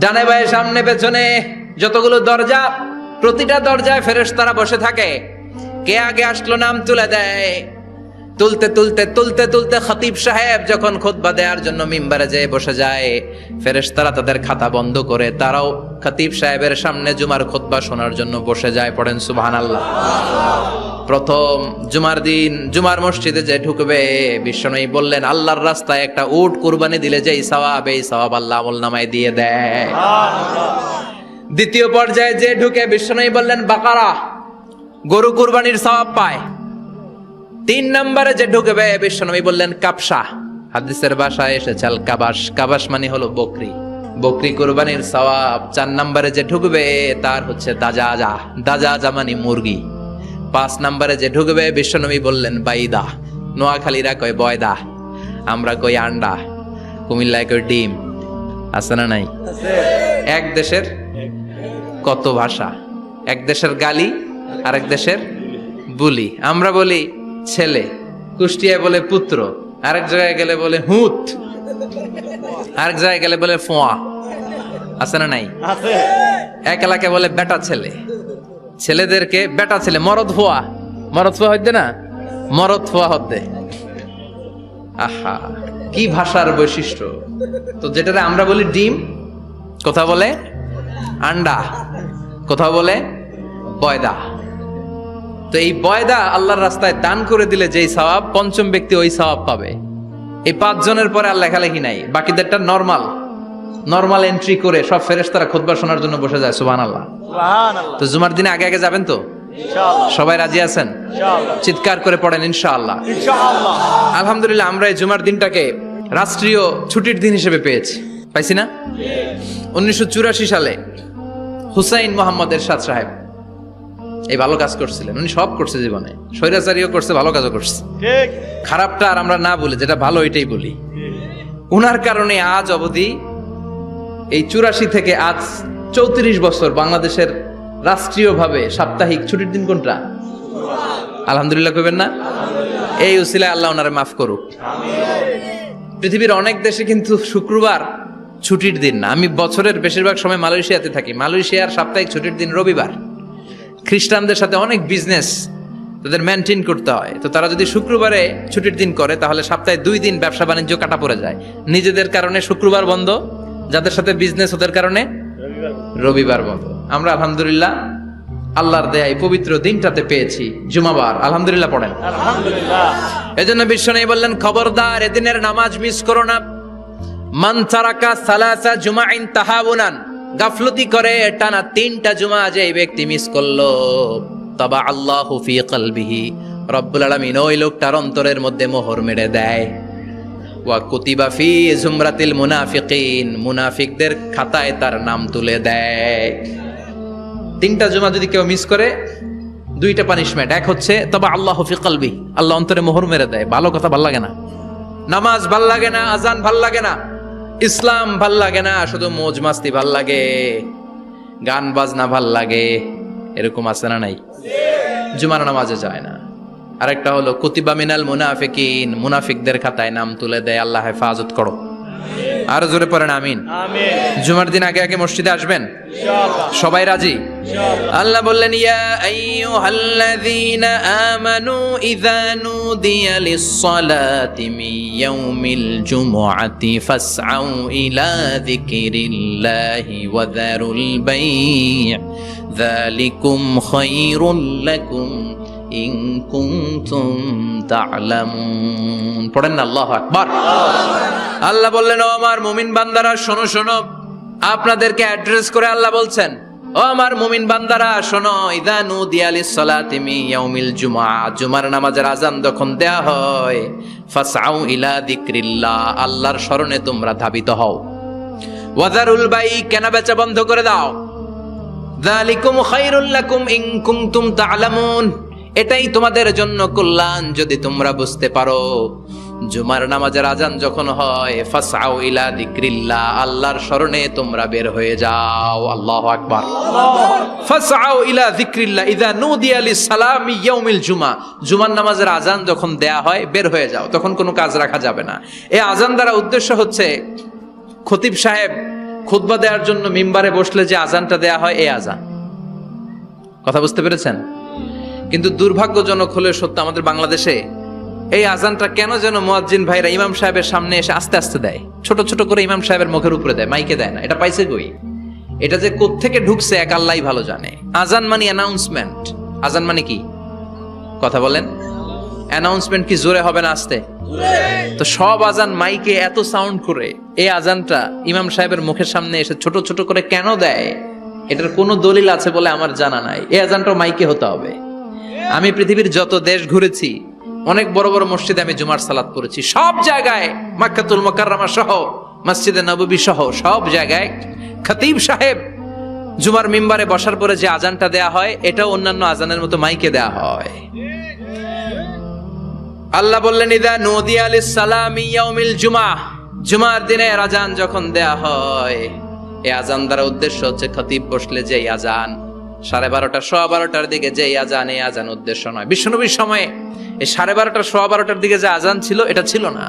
ডানে বায়ে সামনে পেছনে যতগুলো দরজা প্রতিটা দরজায় ফেরেশতারা বসে থাকে। কে আগে আসলো নাম তুলে দেয়। তুলতে তুলতে তুলতে তুলতে খতিব সাহেব যখন খুতবা দেওয়ার জন্য মিম্বারে যেয়ে বসে যায়, ফেরেশতারা তাদের খাতা বন্ধ করে তারাও খতিব সাহেবের সামনে জুমার খুতবা শোনার জন্য বসে যায়। পড়েন সুবহানাল্লাহ। প্রথম জুমার দিন জুমার মসজিদে যে ঢুকবে, বিশ্বনবী বললেন আল্লাহর রাস্তায় একটা উট কুরবানি দিলে যেই সওয়াব, এই সওয়াব আল্লাহ আমলনামায় দিয়ে দেয়। দ্বিতীয় পর্যায়ে যে ঢুকে, বিশ্বনবী বললেন বাকারা, গরু কুরবানির সওয়াব পায়। 3 নম্বরে যে ঢুকবে, বিশ্বনবী বললেন কাবসা, হাদিসের ভাষায় এসেছে আল কাবাস, কাবাস মানে হলো বকরি, বকরি কুরবানির সওয়াব। 4 নম্বরে যে ঢুকবে তার হচ্ছে দাজাজা, দাজাজা মানে মুরগি। 5 নম্বরে যে ঢুকবে, বিশ্বনবী বললেন বাইদা, নোয়াখালীরা কয় বয়দা, আমরা কই আন্ডা, কুমিল্লায় কই ডিম। আছে না নাই? এক দেশের কত ভাষা, এক দেশের গালি আর এক দেশের বুলি। আমরা বলি ছেলে, কুষ্টিয়ায় বলে পুত্র, আরেক জায়গায় গেলে বলে হুত, আরেক জায়গায় গেলে বলে ফোয়া। আছে না নাই? এক এলাকায় বলে বেটা ছেলে, ছেলেদেরকে বেটা ছেলে। মরদ ফোয়া, মরদ ফোয়া হইতে না, মরদ ফোয়া হতে। আহা, কি ভাষার বৈশিষ্ট্য। তো যেটারে আমরা বলি ডিম, কোথা বলে আন্ডা, কোথাও বলে বয়দা। তো এই বয়দা আল্লাহর রাস্তায় দান করে দিলে যেই সওয়াব, পঞ্চম ব্যক্তি ওই সওয়াব পাবে। এই 5 জনের পরে আর লেখালেখি নাই, বাকিদেরটা নরমাল এন্ট্রি করে সব ফেরেশতারা খুতবা শোনার জন্য বসে যায়। সুবহানাল্লাহ। তো জুমার দিনে আগে আগে যাবেন তো? সবাই রাজি আছেন? চিৎকার করে পড়েন ইনশাআল্লাহ। আলহামদুলিল্লাহ, আমরা এই জুমার দিনটাকে রাষ্ট্রীয় ছুটির দিন হিসেবে পাইছি না? 1984 সালে হুসাইন মোহাম্মদ এরশাদ সাহেব এই ভালো কাজ করছিলেন। উনি সব করছে জীবনে, স্বৈরাচারীও করছে, ভালো কাজও করছে। খারাপটা আর আমরা না বলি, যেটা ভালো এটাই বলি। উনার কারণে আজ অবধি, এই 84 থেকে আজ 34 বছর বাংলাদেশের রাষ্ট্রীয়ভাবে সাপ্তাহিক ছুটির দিন কোনটা? আলহামদুলিল্লাহ কইবেন না? এই উসিলায় আল্লাহ ওনারে মাফ করুক। পৃথিবীর অনেক দেশে কিন্তু শুক্রবার ছুটির দিন না। আমি বছরের বেশিরভাগ সময় মালয়েশিয়াতে থাকি। মালয়েশিয়ার সাপ্তাহিক ছুটির দিন রবিবার। খ্রিস্টানদের সাথে অনেক বিজনেস তাদের মেনটেন করতে হয়। তো তারা যদি শুক্রবারে ছুটির দিন করে, তাহলে সপ্তাহে 2 দিন ব্যবসা বাণিজ্য কাটা পড়ে যায়। নিজেদের কারণে শুক্রবার বন্ধ, যাদের সাথে বিজনেস ওদের কারণে রবিবার বন্ধ। আমরা আলহামদুলিল্লাহ আল্লাহর দেয় পবিত্র দিনটাতে পেয়েছি জুমাবার। আলহামদুলিল্লাহ পড়েন আলহামদুলিল্লাহ। এজন্য বিশ্বনবী বললেন খবরদার এদিনের নামাজ মিস করো না। মান তারাকা সালাসা জুমাইন তাহাবুনান, গাফলতি করে টানা 3টা জুমা যে ব্যক্তি মিস করলো, তাবা আল্লাহু ফি কলবিহি, রব্বুল আলামিন ওই লোকটার অন্তরের মধ্যে মোহর মেরে দেয়। ওয়া কুতিবা ফি জুমরাতিল মুনাফিকিন, মুনাফিকদের খাতায় তার নাম তুলে দেয়। 3টা জুমা যদি কেউ মিস করে, 2টা পানিশমেন্ট। এক হচ্ছে তাবা আল্লাহু ফি কলবি, আল্লাহ অন্তরে মোহর মেরে দেয়। ভালো কথা ভাল লাগে না, নামাজ ভাল লাগে না, আজান ভাল লাগে না, ইসলাম ভাল লাগে না, শুধু মৌজ মাস্তি ভাল লাগে, গান বাজনা ভাল লাগে। এরকম আছে না নাই? জুমার নামাজে যায় না। আরেকটা হলো কুতিবা মিনাল মুনাফিকিন, মুনাফিকদের খাতায় নাম তুলে দেয়। আল্লাহ হেফাজত করো। আর জোরে পড়েন আমিন। জুমার দিন আগে আগে মসজিদে আসবেন সবাই? রাজি? আল্লাহ বললেন ইয়া আইয়ুহাল্লাযীনা আমানু ইযা নুদিয়া লিস-সালাতি মিন ইয়াউমিল জুমুআতি ফাসআউ ইলা যিকরিল্লাহি ওয়া যারুল বাই', যালিকুম খায়রুল লাকুম ইন কুনতুম তা'লামুন। পড়েন না আল্লাহু আকবার। আল্লাহ বললেন ও আমার মুমিন বান্দারা শোনো শোনো। আপনাদেরকে অ্যাড্রেস করে আল্লাহ বলছেন ও আমার মুমিন বান্দারা শোনো, ইযা নুদিয়া লিস-সালাতি মিন ইয়াউমিল জুমআ, জুমার নামাজের আযান যখন দেয়া হয়, ফাসআউ ইলা যিকরিল্লাহ, আল্লাহর স্মরণে তোমরা ধাবিত হও। ওয়া যারুল বাই', কেনা বেচা বন্ধ করে দাও। যালিকুম খায়রুল লাকুম ইন কুনতুম তা'লামুন, এটাই তোমাদের জন্য কল্যাণ যদি তোমরা বুঝতে পারো। জুমার নামাজের আজান যখন হয়, ফাসআউ ইলা যিকরিল্লাহ, আল্লাহর স্মরণে তোমরা বের হয়ে যাও। আল্লাহু আকবার। ফাসআউ ইলা যিকরিল্লাহ ইযা নুদিয়া লিস-সালামি ইয়াউমিল জুমআ, জুমার নামাজের আজান যখন দেয়া হয় বের হয়ে যাও, তখন কোনো কাজ রাখা যাবে না। এই আজান দ্বারা উদ্দেশ্য হচ্ছে খতিব সাহেব খুতবা দেওয়ার জন্য মিম্বারে বসলে যে আজানটা দেয়া হয়, এই আজান। কথা বুঝতে পেরেছেন? কিন্তু দুর্ভাগ্যজনক হলে সত্য, আমাদের বাংলাদেশে এই আজানটা কেন যেন মুয়াজ্জিন ভাইরা ইমাম সাহেবের সামনে এসে আস্তে আস্তে দেয়, ছোট ছোট করে ইমাম সাহেবের মুখের উপরে দেয়, মাইকে দেয় না। এটা পাইছে কই? এটা যে কোত্থেকে ঢুকছে এক আল্লাহই ভালো জানে। আজান মানে অ্যানাউন্সমেন্ট। আজান মানে কি? কথা বলেন। অ্যানাউন্সমেন্ট কি জোরে হবে না আস্তে? তো সব আজান মাইকে এত সাউন্ড করে, এই আজানটা ইমাম সাহেবের মুখের সামনে এসে ছোট ছোট করে কেন দেয়? এটার কোনো দলিল আছে বলে আমার জানা নাই। এই আজানটা মাইকে হতে হবে। আমি পৃথিবীর যত দেশ ঘুরেছি, অনেক বড় বড় মসজিদে আমি জুমার সালাত করেছি, সব জায়গায় মক্কাতুল মুকাররমা সহ মসজিদে নববী সহ সব জায়গায় খতিব সাহেব জুমার মিম্বারে বসার পরে যে আজানটা দেয়া হয়, এটাও অন্যান্য আজানের মতো মাইকে দেয়া হয়। আল্লাহ বললেন, ইদা নুদিয়া লিস-সালামি ইয়াউমিল জুমআহ, জুমার দিনে আজান যখন দেয়া হয়, এই আজান দ্বারা উদ্দেশ্য হচ্ছে খতিব বসলে যে আজান 12:30 12:15 দিকে যে আজান, এই আজান উদ্দেশ্য নয়। বিশ্বনবীর সময়ে এই 12:30 12:15 দিকে যে আজান ছিল, এটা ছিল না।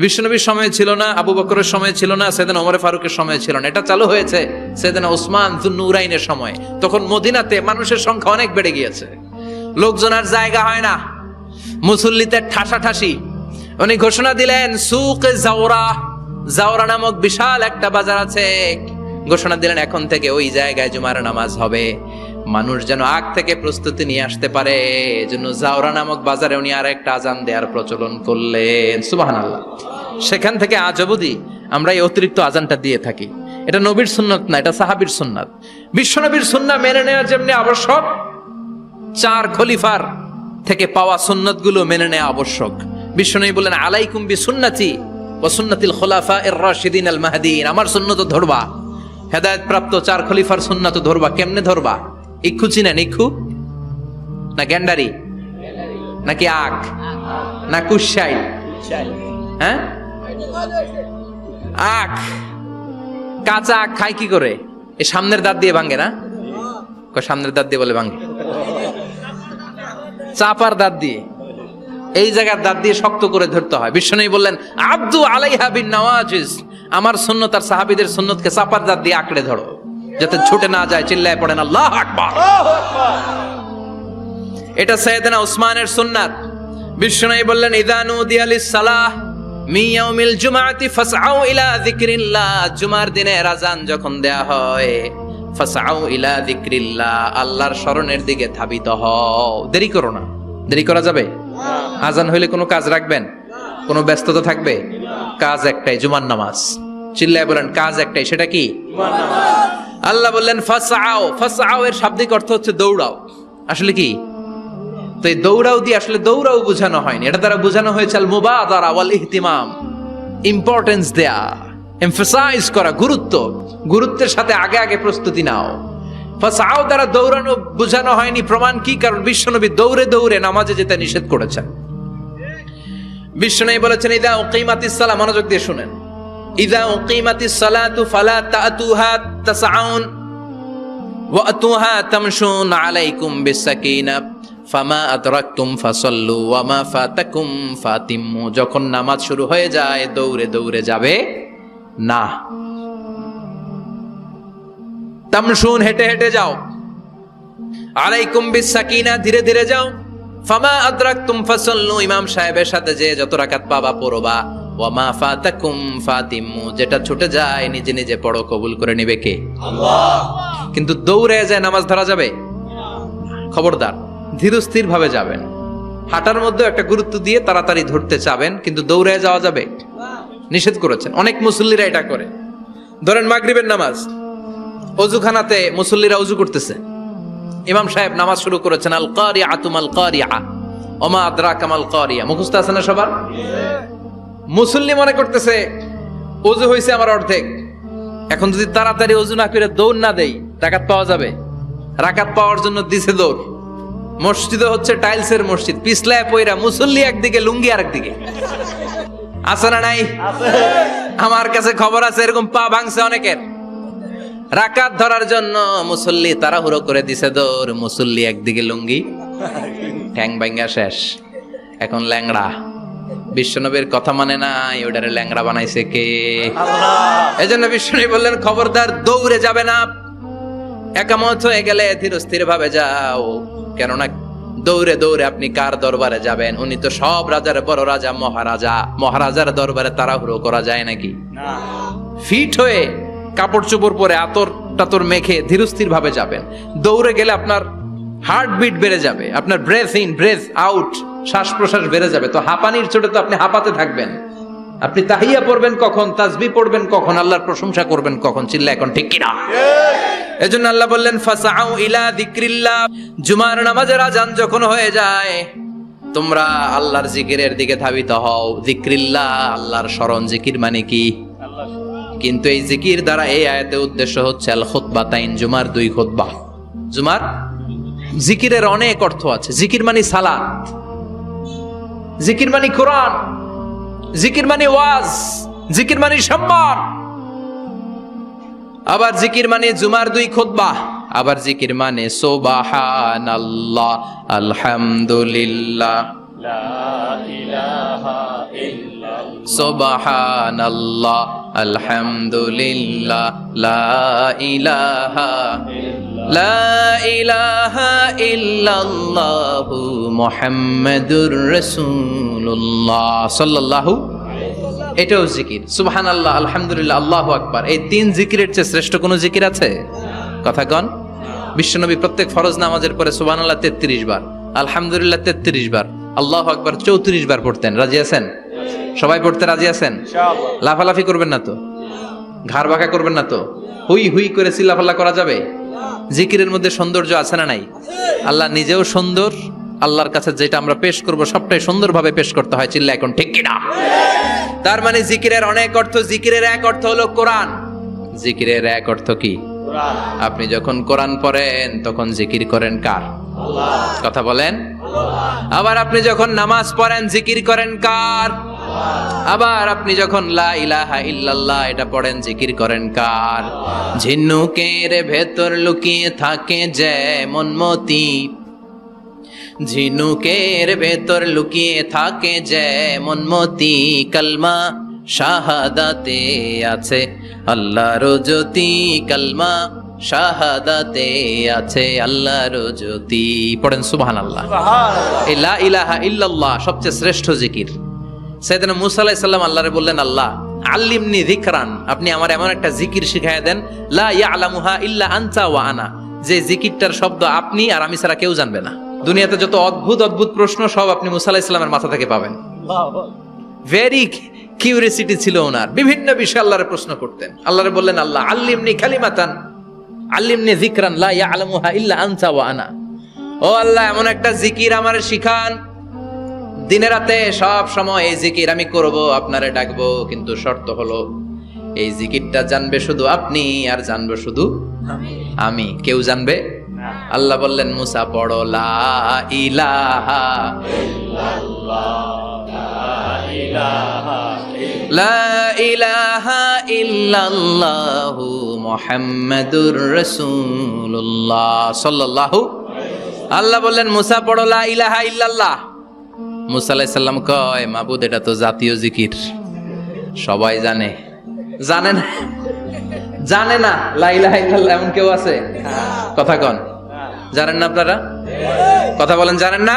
বিশ্বনবীর সময় ছিল না, আবু বকরের সময় ছিল না, সাইয়েদনা ওমর ফারুকের সময় ছিল না। এটা চালু হয়েছে সাইয়েদনা ওসমান যুন্নুরাইনের সময়। তখন মদিনাতে মানুষের সংখ্যা অনেক বেড়ে গিয়েছে, লোকজন আর জায়গা হয় না, মুসল্লিতে ঠাসাঠাসি। উনি ঘোষণা দিলেন, সুকে জাওরা, জাওরা নামক বিশাল একটা বাজার আছে, ঘোষণা দিলেন এখন থেকে ওই জায়গায় জুমার নামাজ হবে। মানুষ যেন আগ থেকে প্রস্তুতি নিয়ে আসতে পারে, এজন্য জাওরা নামক বাজারে উনি আর একটা আজান দেওয়ার প্রচলন করলেন। সুবহানাল্লাহ। সেখান থেকে আজ অবধি আমরা এই অতিরিক্ত আজানটা দিয়ে থাকি। এটা নবীর সুন্নাত না, এটা সাহাবীর সুন্নাত। বিশ্বনবীর সুন্নাহ মেনে নেওয়া যেমনি আবশ্যক, 4 খলিফার থেকে পাওয়া সুন্নাতগুলো মেনে নেওয়া আবশ্যক। বিশ্বনবী বলেন, আলাইকুম বিসুন্নতি ওয়া সুন্নাতিল খুলাফায়ে রাশিদিন আল মাহদিয়িন, আমার সুন্নাত ধরবা, হেদায়েত প্রাপ্ত 4 খলিফার সুন্নাত ধরবা। কেমনে ধরবা? ইক্ষু চিনেন? ইক্ষু না গ্যান্ডারি নাকি আখ না কুশাই? হ্যাঁ, আখ। কাঁচা আখ খায় কি করে? এই সামনের দাঁত দিয়ে ভাঙে না? সামনের দাঁত দিয়ে বলে ভাঙে, চাপার দাঁত দিয়ে, এই জায়গার দাঁত দিয়ে শক্ত করে ধরতে হয়। বিশ্বনবী বললেন, আব্দু আলাইহা বিন নওয়াজিজ, আমার সুন্নত আর সাহাবীদের সুন্নতকে চাপার দাঁত দিয়ে আঁকড়ে ধরো, যাতে ছুটে না যায়। চিল্লায় পড়েন আল্লাহু আকবার। এটা সাইয়েদনা উসমানের সুন্নাত। বিশ্বনবী বললেন, ইযা নুদিয়া লিস-সালাহ মিন ইয়াউমিল জুমআতি ফাসআউ ইলা যিকরিল্লাহ, জুমার দিনে আজান যখন দেয়া হয়, ফাসআউ ইলা যিকরিল্লাহ, আল্লাহর স্মরণের দিকে ধাবিত হও। দেরি করো না। দেরি করা যাবে? আজান হইলে কোনো কাজ রাখবেন? কোনো ব্যস্ততা থাকবে? কাজ একটাই, জুমার নামাজ। চিল্লায় বলেন, কাজ একটাই, সেটা কি? জুমার নামাজ। আল্লাহ বললেন ফাসআউ, ফাসআউ এর শাব্দিক অর্থ হচ্ছে দৌড়াও। আসলে কি? তো এই দৌড়াও দিয়ে আসলে দৌড়াও বোঝানো হয়নি, এটা দ্বারা বোঝানো হয়েছে আল মুবাদারা ওয়াল ইহতিমাম, ইম্পর্টেন্স দেয়া, এমফাসাইজ করা, গুরুত্ব, গুরুত্বের সাথে আগে আগে প্রস্তুতি নাও। ফাসআউ দ্বারা দৌড়ানো বোঝানো হয়নি। প্রমাণ কি? কারণ বিশ্বনবী দৌড়ে দৌড়ে নামাজে যেতে নিষেধ করেছেন। বিশ্বনবী বলেছেন, ইদা উকিমাতিস সালাহ, মনোযোগ দিয়ে শুনেন, ইদা উকিমাতিস সালাতু ফালা তাতুহা তাসআউন ওয়া আতুহা তামশুন আলাইকুম বিসাকিনাহ ফামা আদরাকতুম ফাসাল্লু ওয়া মা ফাতাকুম ফাতিম্মু, যখন নামাজ শুরু হয়ে যায় দৌড়ে দৌড়ে যাবে না। তামশুন, হেঁটে হেঁটে যাও, আলাইকুম বিসাকিনা, ধীরে ধীরে যাও, ফামা আদরাকতুম ফাসাল্লু, ইমাম সাহেবের সাথে যে যত রাকাত পাবা পড়বা, ওয়া মা ফাতাকুম ফাতিম্মু, যেটা ছুটে যায় নিজে নিজে পড়ো, কবুল করে নিবে কে? আল্লাহ। কিন্তু দৌড়ে যায় নামাজ ধরা যাবে? খবরদার, ধীরস্থির ভাবে যাবেন। হাঁটার মধ্যে একটা গুরুত্ব দিয়ে তাড়াতাড়ি ধরতে চাবেন, কিন্তু দৌড়ে যাওয়া যাবে? নিষেধ করেছেন। অনেক মুসল্লিরা এটা করে। ধরেন মাগরিবের নামাজ, অজুখানাতে মুসল্লিরা অজু করতেছে, ইমাম সাহেব নামাজ শুরু করেছেন, আল কারিআতু মাল কারিআ ওয়া মা আদরাকা মাল কারিআ, মুখস্থ আছে না সবার? মুসল্লি মনে করতেছে অজু হয়েছে আমার অর্ধেক, এখন যদি তাড়াতাড়ি অজু না করে দৌড় না দেই রাকাত পাওয়া যাবে? রাকাত পাওয়ার জন্য দিছে দৌড়। মসজিদে হচ্ছে টাইলসের মসজিদ, পিছলায় পয়রা মুসল্লি একদিকে, লুঙ্গি আরেকদিকে। আছে না নাই? আমার কাছে খবর আছে, এরকম পা ভাঙছে অনেকের। রাকাত ধরার জন্য মুসল্লি তাড়াহুড়ো করে দিছে দৌড়, মুসল্লি একদিকে লুঙ্গি, ঠ্যাং ভাঙা শেষ, এখন ল্যাংড়া। বিশ্বনবীর কথা মানে নাই, ওটারে ল্যাংড়া বানাইছে কে? আল্লাহ। এজন্য বিশ্বনবী বললেন, খবরদার দৌড়ে যাবে না, একামত হয়ে গেলে ধীর স্থির ভাবে যাও, কেননা দৌড়ে দৌড়ে আপনি কার দরবারে যাবেন? উনি তো সব রাজার বড় রাজা, মহারাজা। মহারাজার দরবারে তাড়াহুড়ো করা যায় নাকি? ফিট হয়ে কাপড় চোপড় পরে আতর টাতর মেখে ধীরস্থির ভাবে যাবেন। দৌড়ে গেলে আপনার হার্টবিট বেড়ে যাবে, আপনার ব্রেথ ইন ব্রেথ আউট, শ্বাস প্রশ্বাস বেড়ে যাবে। তো হাঁপানির চোটে তো আপনি হাঁপাতে থাকবেন। আপনি তাহিয়া পড়বেন কখন, তাসবিহ পড়বেন কখন, আল্লাহর প্রশংসা করবেন কখন? চিল্লা এখন ঠিক কিনা? এজন্য আল্লাহ বললেন ফাসআউ ইলা যিকরিল্লাহ। জুমার নামাজের আজান যখন হয়ে যায়, তোমরা আল্লাহর জিকিরের দিকে ধাবিত হও। যিকরিল্লাহ, আল্লাহর স্মরণ। জিকির মানে কি? কিন্তু এই জিকির দ্বারা এই আয়াতের উদ্দেশ্য হচ্ছে আল খুতবাতাইন, জুমার 2 খুতবা। জুমার জিকিরের অনেক অর্থ আছে। জিকির মানে সালাত, জিকির মানে কোরআন, জিকির মানে ওয়াজ, জিকির মানে সম্মান। আবার জিকির মানে জুমার 2 খুতবা। আবার জিকির মানে সুবহানাল্লাহ, আলহামদুলিল্লাহ, লা ইলাহা ইল্লাল্লাহ, সুবহানাল্লাহ, আলহামদুলিল্লাহ, লা ইলাহা ইল্লাল্লাহ, লা ইলাহা ইল্লাল্লাহু মুহাম্মাদুর রাসূলুল্লাহ সাল্লাল্লাহু। এটাও জিকির। সুবহানাল্লাহ, আলহামদুলিল্লাহ, আল্লাহু আকবার। এই 3 জিকিরের চেয়ে শ্রেষ্ঠ কোন জিকির আছে? কথা কন। বিশ্বনবী প্রত্যেক ফরজ নামাজের পরে সুবহানাল্লাহ 33 বার, আলহামদুলিল্লাহ 33 বার, আল্লাহু আকবার 34 বার পড়তেন। রাজি আছেন? সবাই পড়তে রাজি আছেন? ইনশাআল্লাহ। লাফালাফি করবেন না তো? ঘাড় বাঁকা করবেন না তো? হুই হুই করে চিল্লাফাল্লা করা যাবে? জিকিরের মধ্যে সৌন্দর্য আছে না নাই? আল্লাহ নিজেও সুন্দর। আল্লাহর কাছে যেটা আমরা পেশ করব সবটাই সুন্দরভাবে পেশ করতে হয়। চিল্লা এখন ঠিক কিনা? তার মানে জিকিরের অনেক অর্থ। জিকিরের এক অর্থ হলো কোরআন। জিকিরের এক অর্থ কি? কোরআন। আপনি যখন কোরআন পড়েন তখন জিকির করেন কার? আল্লাহ। কথা বলেন। আল্লাহ। আবার আপনি যখন নামাজ পড়েন জিকির করেন কার? আল্লাহ। আবার আপনি যখন লা ইলাহা ইল্লাল্লাহ এটা পড়েন জিকির করেন কার? ঝিনুকের ভেতর লুকিয়ে থাকে যেমন মতি, ঝিনুকের ভেতর লুকিয়ে থাকে যেমন মতি, কালমা শাহাদাতে আছে আল্লাহর জ্যোতি, কালমা শাহাদাতে আছে আল্লাহর জ্যোতি। পড়েন সুবহানাল্লাহ। এই লা ইলাহা ইল্লাল্লাহ সবচেয়ে শ্রেষ্ঠ জিকির। সাইয়েদনা মুসা আলাইহিস সালাম আল্লাহরে বললেন, আল্লাহ আল্লিমনি যিকরান, আপনি আমার এমন একটা জিকির শিখায়া দেন, লা ইয়ালামুহা ইল্লা আনতা ওয়া আনা, যে জিকিরটার শব্দ আপনি আর আমি ছাড়া কেউ জানবে না। দুনিয়াতে যত অদ্ভুত অদ্ভুত প্রশ্ন সব আপনি মুসা আলাইহিস সালামের মাথা থেকে পাবেন। ভেরি কিউরিয়াসিটি ছিল ওনার, বিভিন্ন বিষয়ে আল্লাহরে প্রশ্ন করতেন। আল্লাহরে বললেন, আল্লাহ আল্লিমনি কালিমাতান, আল্লিমনি যিকরান লা ইয়ালামুহা ইল্লা আনতা ওয়া আনা। ও আল্লাহ এমন একটা জিকির আমারে শিখান, দিনে রাতে সব সময় এই জিকির আমি করব, আপনারে ডাকবো, কিন্তু শর্ত হলো এই জিকিরটা জানবে শুধু আপনি আর জানবে শুধু আমি, কেউ জানবে। আল্লাহ বললেন, মুসা পড়ো লা ইলাহা লা ইলাহা ইল্লাল্লাহু মুহাম্মাদুর রাসূলুল্লাহ সাল্লাল্লাহু। আল্লাহ বললেন, মুসা পড়ো লা ইলাহা ইল্লাল্লাহ। মুসা আলাইহিস সালাম কয়, মাবুদ এটা তো জাতীয় জিকির, সবাই জানে। জানে না? জানে না লা ইলাহা ইল্লাল্লাহ এমন কেউ আছে? কথা কন। জানেন না আপনারা? কথা বলেন, জানেন না?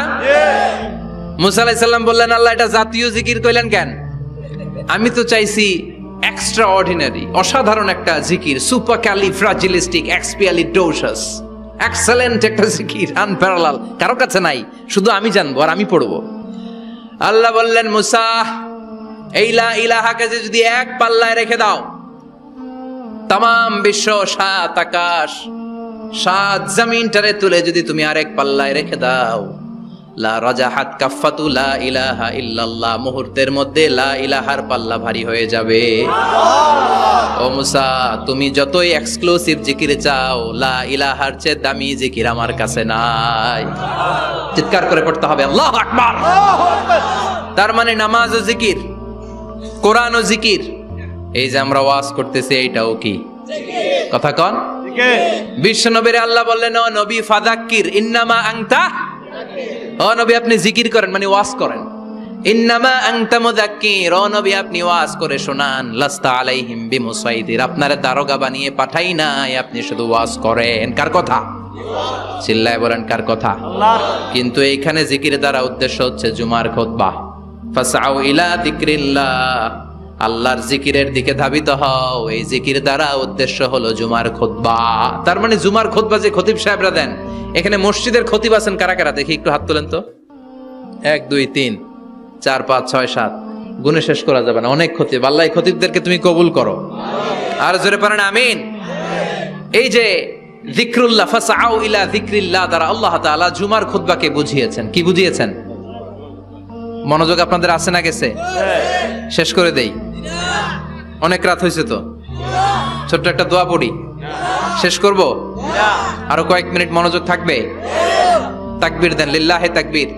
মুসা আলাইহিস সালাম বললেন, আল্লাহ এটা জাতীয় জিকির কইলেন কেন? আমি তো চাইছি এক্সট্রা অর্ডিনারি, অসাধারণ একটা জিকির, সুপারক্যালিফ্রাজিলিস্টিক এক্সপিয়ালিডোসাস, এক্সেলেন্ট একটা জিকির, আনপ্যারালাল, কারো কাছে নাই, শুধু আমি জানবো আর আমি পড়বো। আল্লাহ বললেন, মুসা এই লা ইলাহাকে যদি এক পাল্লায় রেখে দাও, তামাম বিশ্ব, 7 আকাশ, 7 জমিনটারে তুলে যদি তুমি আরেক পাল্লায় রেখে দাও, লা রাজাহাত কাফাতু লা ইলাহা ইল্লাল্লাহ, মুহূর্তের মধ্যে লা ইলাহার পাল্লা ভারী হয়ে যাবে। ও মুসা, তুমি যতই এক্সক্লুসিভ জিকির চাও, লা ইলাহার চেয়ে দামি জিকির আমার কাছে নাই। চিৎকার করে পড়তে হবে আল্লাহু আকবার। তার মানে নামাজ ও জিকির, কোরআন ও জিকির, এই যে আমরা ওয়াজ করতেছি এইটাও কি জিকির? কথা কন। বিশ্ব নবীর আল্লাহ বললেন, ও নবী ফাযাক্কির ইন্নামা আনতা, ও নবী আপনি জিকির করেন মানে ওয়াজ করেন। ইন্নামা আনতা মুযাক্কির, ও নবী আপনি ওয়াজ করে শোনান, লাস্তা আলাইহিম বিমুসাইদির, আপনারে দারোগা বানিয়ে পাঠাই নাই, আপনি শুধু ওয়াজ করেন। কার কথা? চিল্লায় বলেন কার কথা? আল্লাহ। কিন্তু এইখানে জিকির দ্বারা উদ্দেশ্য হচ্ছে জুমার খুতবা। ফাসআউ ইলা যিকরিল্লাহ, আল্লাহর জিকিরের দিকে ধাবিত হও, এই জিকির দ্বারা উদ্দেশ্য হলো জুমার খুতবা। তার মানে জুমার খুতবা যে খতিব সাহেবরা দেন, এখানে মসজিদের খতিব আছেন কারা কারা দেখি একটু হাত তোলেন তো। 1 2 3 4 5 6 7, গুণে শেষ করা যাবে না, অনেক খতিব। আল্লাহ এই খতিবদেরকে তুমি কবুল করো। আর জোরে পড়েন আমিন। এই যে যিকরুল্লাহ, ফাসআউ ইলা যিকরিল্লাহ দ্বারা আল্লাহ তাআলা জুমার খুতবাকে বুঝিয়েছেন। কি বুঝিয়েছেন? মনোযোগ আপনাদের আছে না গেছে? শেষ করে দেই, অনেক রাত হয়েছে তো। ছোট্ট একটা দোয়া পড়ি, শেষ করব? আরো কয়েক মিনিট মনোযোগ থাকবে? তাকবীর দেন, লিল্লাহে তাকবীর।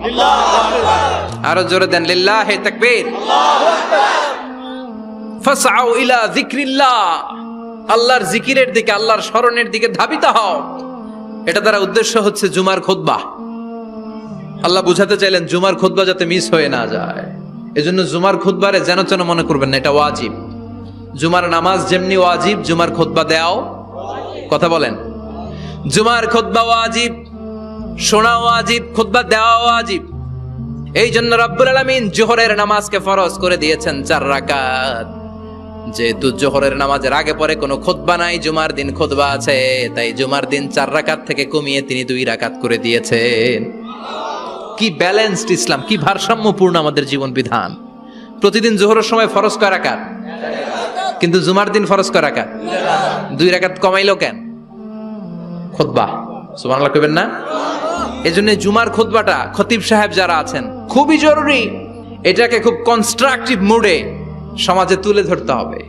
আরো জোরে দেন, লিল্লাহে তাকবীর। ফাসআউ ইলা যিকরিল্লাহ, আল্লাহর জিকিরের দিকে, আল্লাহর স্মরণের দিকে ধাবিত হও। এটা দ্বারা উদ্দেশ্য হচ্ছে জুমার খুতবা। আল্লাহ বুঝাতে চাইলেন জুমার খুতবা যাতে মিস হয়ে না যায়, এজন্য জুমার খুতবারে যেন তেন মনে করবেন না, এটা ওয়াজিব। জুমার নামাজ যেমনি ওয়াজিব, জুমার খুতবা দেওয়াও, কথা বলেন, জুমার খুতবা ওয়াজিব, শোনা ওয়াজিব, খুতবা দেওয়া ওয়াজিব। এই জন্য রব্বুল আলামিন জোহরের নামাজকে ফরজ করে দিয়েছেন 4 রাকাত। যেহেতু জোহরের নামাজের আগে পরে কোনো খুতবা নাই, জুমার দিন খুতবা আছে, তাই জুমার দিন 4 রাকাত থেকে কমিয়ে তিনি 2 রাকাত করে দিয়েছেন। কি ব্যালেন্সড ইসলাম, কি ভারসাম্যপূর্ণ আমাদের জীবন বিধান। প্রতিদিন জোহরের সময় ফরজ কয় রাকাত, কিন্তু জুমার দিন ফরজ কয় রাকাত? 2 রাকাত কমাইলো কেন? খুতবা, সুবহানাল্লাহ কইবেন না? এজন্য জুমার খুতবাটা খতিব সাহেব যারা আছেন খুবই জরুরি। এটাকে খুব কনস্ট্রাকটিভ মুডে সমাজে তুলে ধরতে হবে,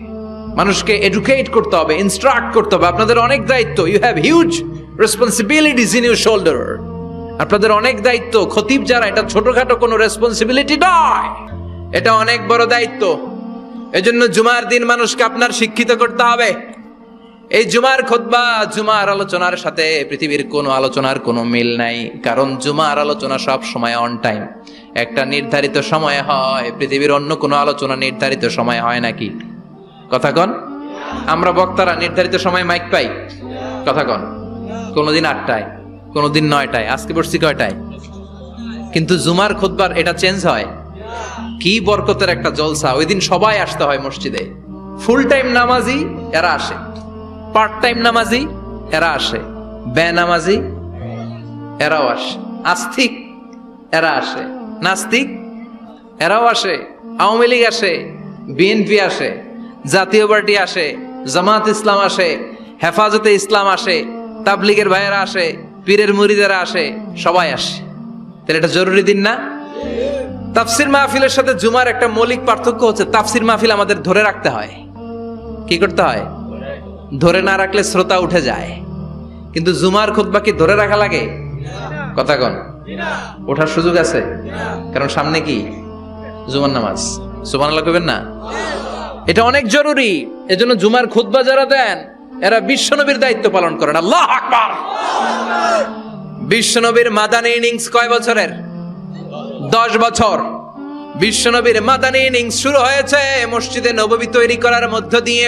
মানুষকে এডুকেট করতে হবে, ইনস্ট্রাক্ট করতে হবে। আপনাদের অনেক দায়িত্ব, you have huge responsibilities in your shoulder. আপনাদের অনেক দায়িত্ব। খতিব যারা, এটা ছোটখাটো কোনো রেসপন্সিবিলিটি নয়, এটা অনেক বড় দায়িত্ব। এজন্য জুমার দিন মানুষকে আপনার শিক্ষিত করতে হবে। এই জুমার খুতবা, জুমার আলোচনার সাথে পৃথিবীর কোনো আলোচনার কোনো মিল নাই, কারণ জুমার আলোচনা সব সময় অন টাইম, একটা নির্ধারিত সময় হয়। পৃথিবীর অন্য কোনো আলোচনা নির্ধারিত সময় হয় নাকি? কথা কন। আমরা বক্তারা নির্ধারিত সময় মাইক পাই, কথা কন। কোনোদিন 8টায়, কোনোদিন 9টায়, আজকে বসছি কয়টায়? কিন্তু জুমার খুতবার এটা চেঞ্জ হয়। কি বরকতের একটা জলসা! ওই দিন সবাই আসতে হয় মসজিদে। ফুল টাইম নামাজি এরা আসে, পার্ট টাইম নামাজি এরা আসে, বেনামাজি এরাও আসে, আস্তিক এরা আসে, নাস্তিক এরাও আসে, আওয়ামী লীগ আসে, বিএনপি আসে, জাতীয় পার্টি আসে, জামাত ইসলাম আসে, হেফাজতে ইসলাম আসে, তাবলীগের ভাইয়েরা আসে, পীরের মুরিদেরা আসে, সবাই আসে। তাহলে এটা জরুরি দিন না? তাফসির মাহফিলের সাথে জুমার একটা মৌলিক পার্থক্য হচ্ছে, তাফসির মাহফিল আমাদের ধরে রাখতে হয়। কি করতে হয়? ধরে না রাখলে শ্রোতা উঠে যায়। কিন্তু জুমার খুতবা কি ধরে রাখা লাগে? কথা কন। ওঠার সুযোগ আছে, কারণ সামনে কি? জুমার নামাজ। সুবহানাল্লাহ কইবেন না? এটা অনেক জরুরি। এজন্য জুমার খুতবা যারা দেন, এরা বিশ্বনবীর দায়িত্ব পালন করেন। আল্লাহু আকবার। বিশ্বনবীর মাদানী ইনিংস কয় বছরের? 10 বছর। বিশ্বনবীর মাদানী ইনিংস শুরু হয়েছে মসজিদে নববী তৈরি করার মধ্য দিয়ে।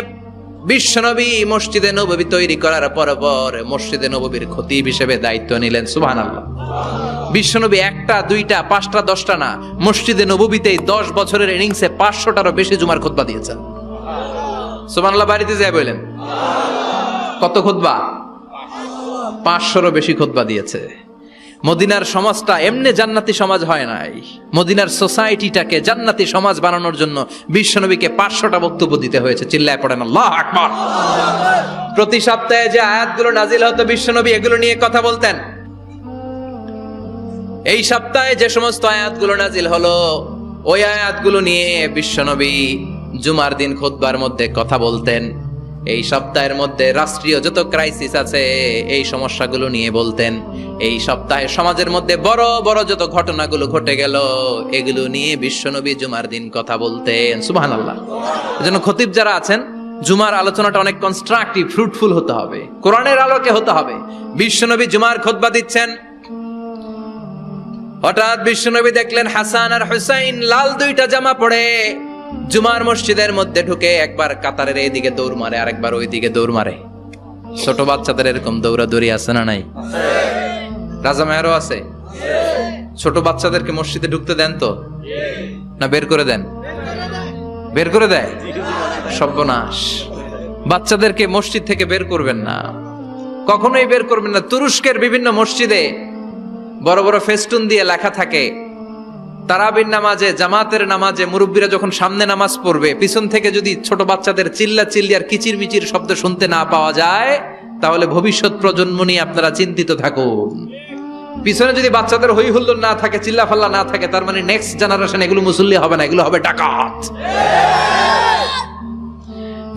বিশ্বনবী মসজিদে নববী তৈরি করার পর মসজিদে নববীর খতিব হিসেবে দায়িত্ব নিলেন। সুবহানাল্লাহ। বিশ্বনবী 1টা 2টা 5টা 10টা না, মসজিদে নববীতে 10 বছরের ইনিংসে 500টারও বেশি জুমার খুতবা দিয়েছেন। সুবহানাল্লাহ। বাড়িতে যায় বলেন কত খুতবা? 500রও বেশি খুতবা দিয়েছে। মদিনার সমাজটা এমনি জান্নাতি সমাজ হয় নাই। মদিনার সোসাইটিটাকে জান্নাতি সমাজ বানানোর জন্য বিশ্বনবীকে 500টা বক্তব্য দিতে হয়েছে। চিল্লায় পড়েন আল্লাহু আকবার। প্রতি সপ্তাহে যে আয়াতগুলো নাজিল হতো, বিশ্বনবী এগুলো নিয়ে কথা বলতেন। এই সপ্তাহে যে সমস্ত আয়াতগুলো নাজিল হলো, ওই আয়াতগুলো নিয়ে বিশ্বনবী জুমার দিন খুতবার মধ্যে কথা বলতেন। এই সপ্তাহের মধ্যে রাষ্ট্রীয় যত ক্রাইসিস আছে, এই সমস্যাগুলো নিয়ে বলতেন। এই সপ্তাহে সমাজের মধ্যে বড় বড় যত ঘটনাগুলো ঘটে গেল, এগুলো নিয়ে বিশ্বনবী জুমার দিন কথা বলতেন। সুবহানাল্লাহ। এজন্য খতিব যারা আছেন, জুমার আলোচনাটা অনেক কনস্ট্রাকটিভ, ফ্রুটফুল হতে হবে, কোরআনের আলোকে হতে হবে। বিশ্বনবী জুমার খুতবা দিচ্ছেন, হঠাৎ বিশ্বনবী দেখলেন হাসান আর হুসাইন লাল দুইটা জামা পরে জুমার মসজিদের মধ্যে ঢুকে একবার কাতারের এইদিকে দৌড় মারে, আরেকবার ওইদিকে দৌড় মারে। ছোট বাচ্চাদের এরকম দৌড়াদৌড়ি আছে না নাই? রাজা মেয়ারও আছে। ছোট বাচ্চাদেরকে মসজিদে ঢুকতে দেন তো না বের করে দেন? বের করে দেয়। সর্বনাশ, বাচ্চাদেরকে মসজিদ থেকে বের করবেন না, কখনোই বের করবেন না। তুরস্কের বিভিন্ন মসজিদে বড় বড় ফেস্টুন দিয়ে লেখা থাকে, তারাবির নামাজে, জামাতের নামাজে মুরব্বীরা যখন সামনে নামাজ পড়বে, পিছন থেকে যদি ছোট বাচ্চাদের চিল্লা চিল্লি আর কিচির মিচির শব্দ শুনতে না পাওয়া যায়, তাহলে ভবিষ্যৎ প্রজন্ম নিয়ে আপনারা চিন্তিত থাকুন। পিছনে যদি বাচ্চাদের হই হুল্লোড় না থাকে, চিল্লা ফাল্লা না থাকে, তার মানে নেক্সট জেনারেশন এগুলো মুসল্লি হবে না, এগুলো হবে ডাকাত।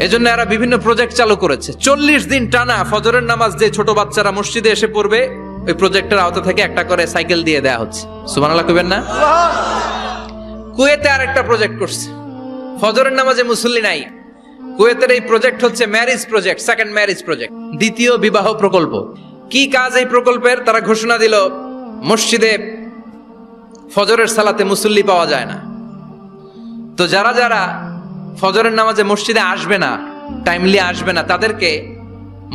এজন্য এরা বিভিন্ন প্রজেক্ট চালু করেছে। 40 দিন টানা ফজরের নামাজ যে ছোট বাচ্চারা মসজিদে এসে পড়বে, ওই প্রজেক্টের আওতা থেকে একটা করে সাইকেল দিয়ে দেয়া হচ্ছে। সুবহানাল্লাহ কইবেন না? কুয়েতে আরেকটা প্রজেক্ট করছে, ফজরের নামাজে মুসল্লি নাই। কুয়েতের এই প্রজেক্ট হচ্ছে marriage project, second marriage project, দ্বিতীয় বিবাহ প্রকল্প। কি কাজ এই প্রকল্পের? তারা ঘোষণা দিল, মসজিদে ফজরের সালাতে মুসল্লি পাওয়া যায় না, তো যারা যারা ফজরের নামাজে মসজিদে আসবে না, টাইমলি আসবে না, তাদেরকে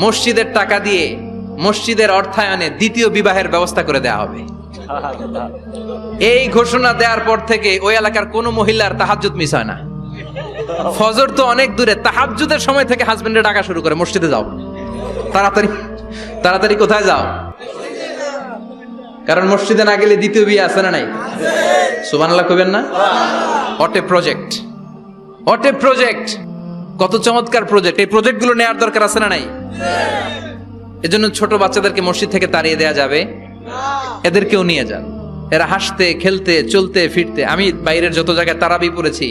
মসজিদের টাকা দিয়ে, মসজিদের অর্থায়নে দ্বিতীয় বিবাহের ব্যবস্থা করে দেয়া হবে। এই ঘোষণা দেওয়ার পর থেকে ওই এলাকার কোনো মহিলার তাহাজ্জুদ মিস হয় না। ফজর তো অনেক দূরে, তাহাজ্জুদের সময় থেকে হাজবেন্ডের ডাকা শুরু করে, মসজিদে যাও, তাড়াতাড়ি তাড়াতাড়ি। কোথায় যাও? কারণ মসজিদে না গেলে দ্বিতীয় বিয়ে আছে না নাই? সুবহানাল্লাহ কইবেন না? What a project, what a project, কত চমৎকার প্রজেক্ট। এই প্রজেক্টগুলো নেওয়ার দরকার আছে না নাই? এজন্য ছোট বাচ্চাদেরকে মসজিদ থেকে তাড়িয়ে দেয়া যাবে? এদেরকেও নিয়ে যান, এরা হাসতে খেলতে চলতে ফিরতে। আমি বাইরের যত জায়গায় তারাবি পড়েছি,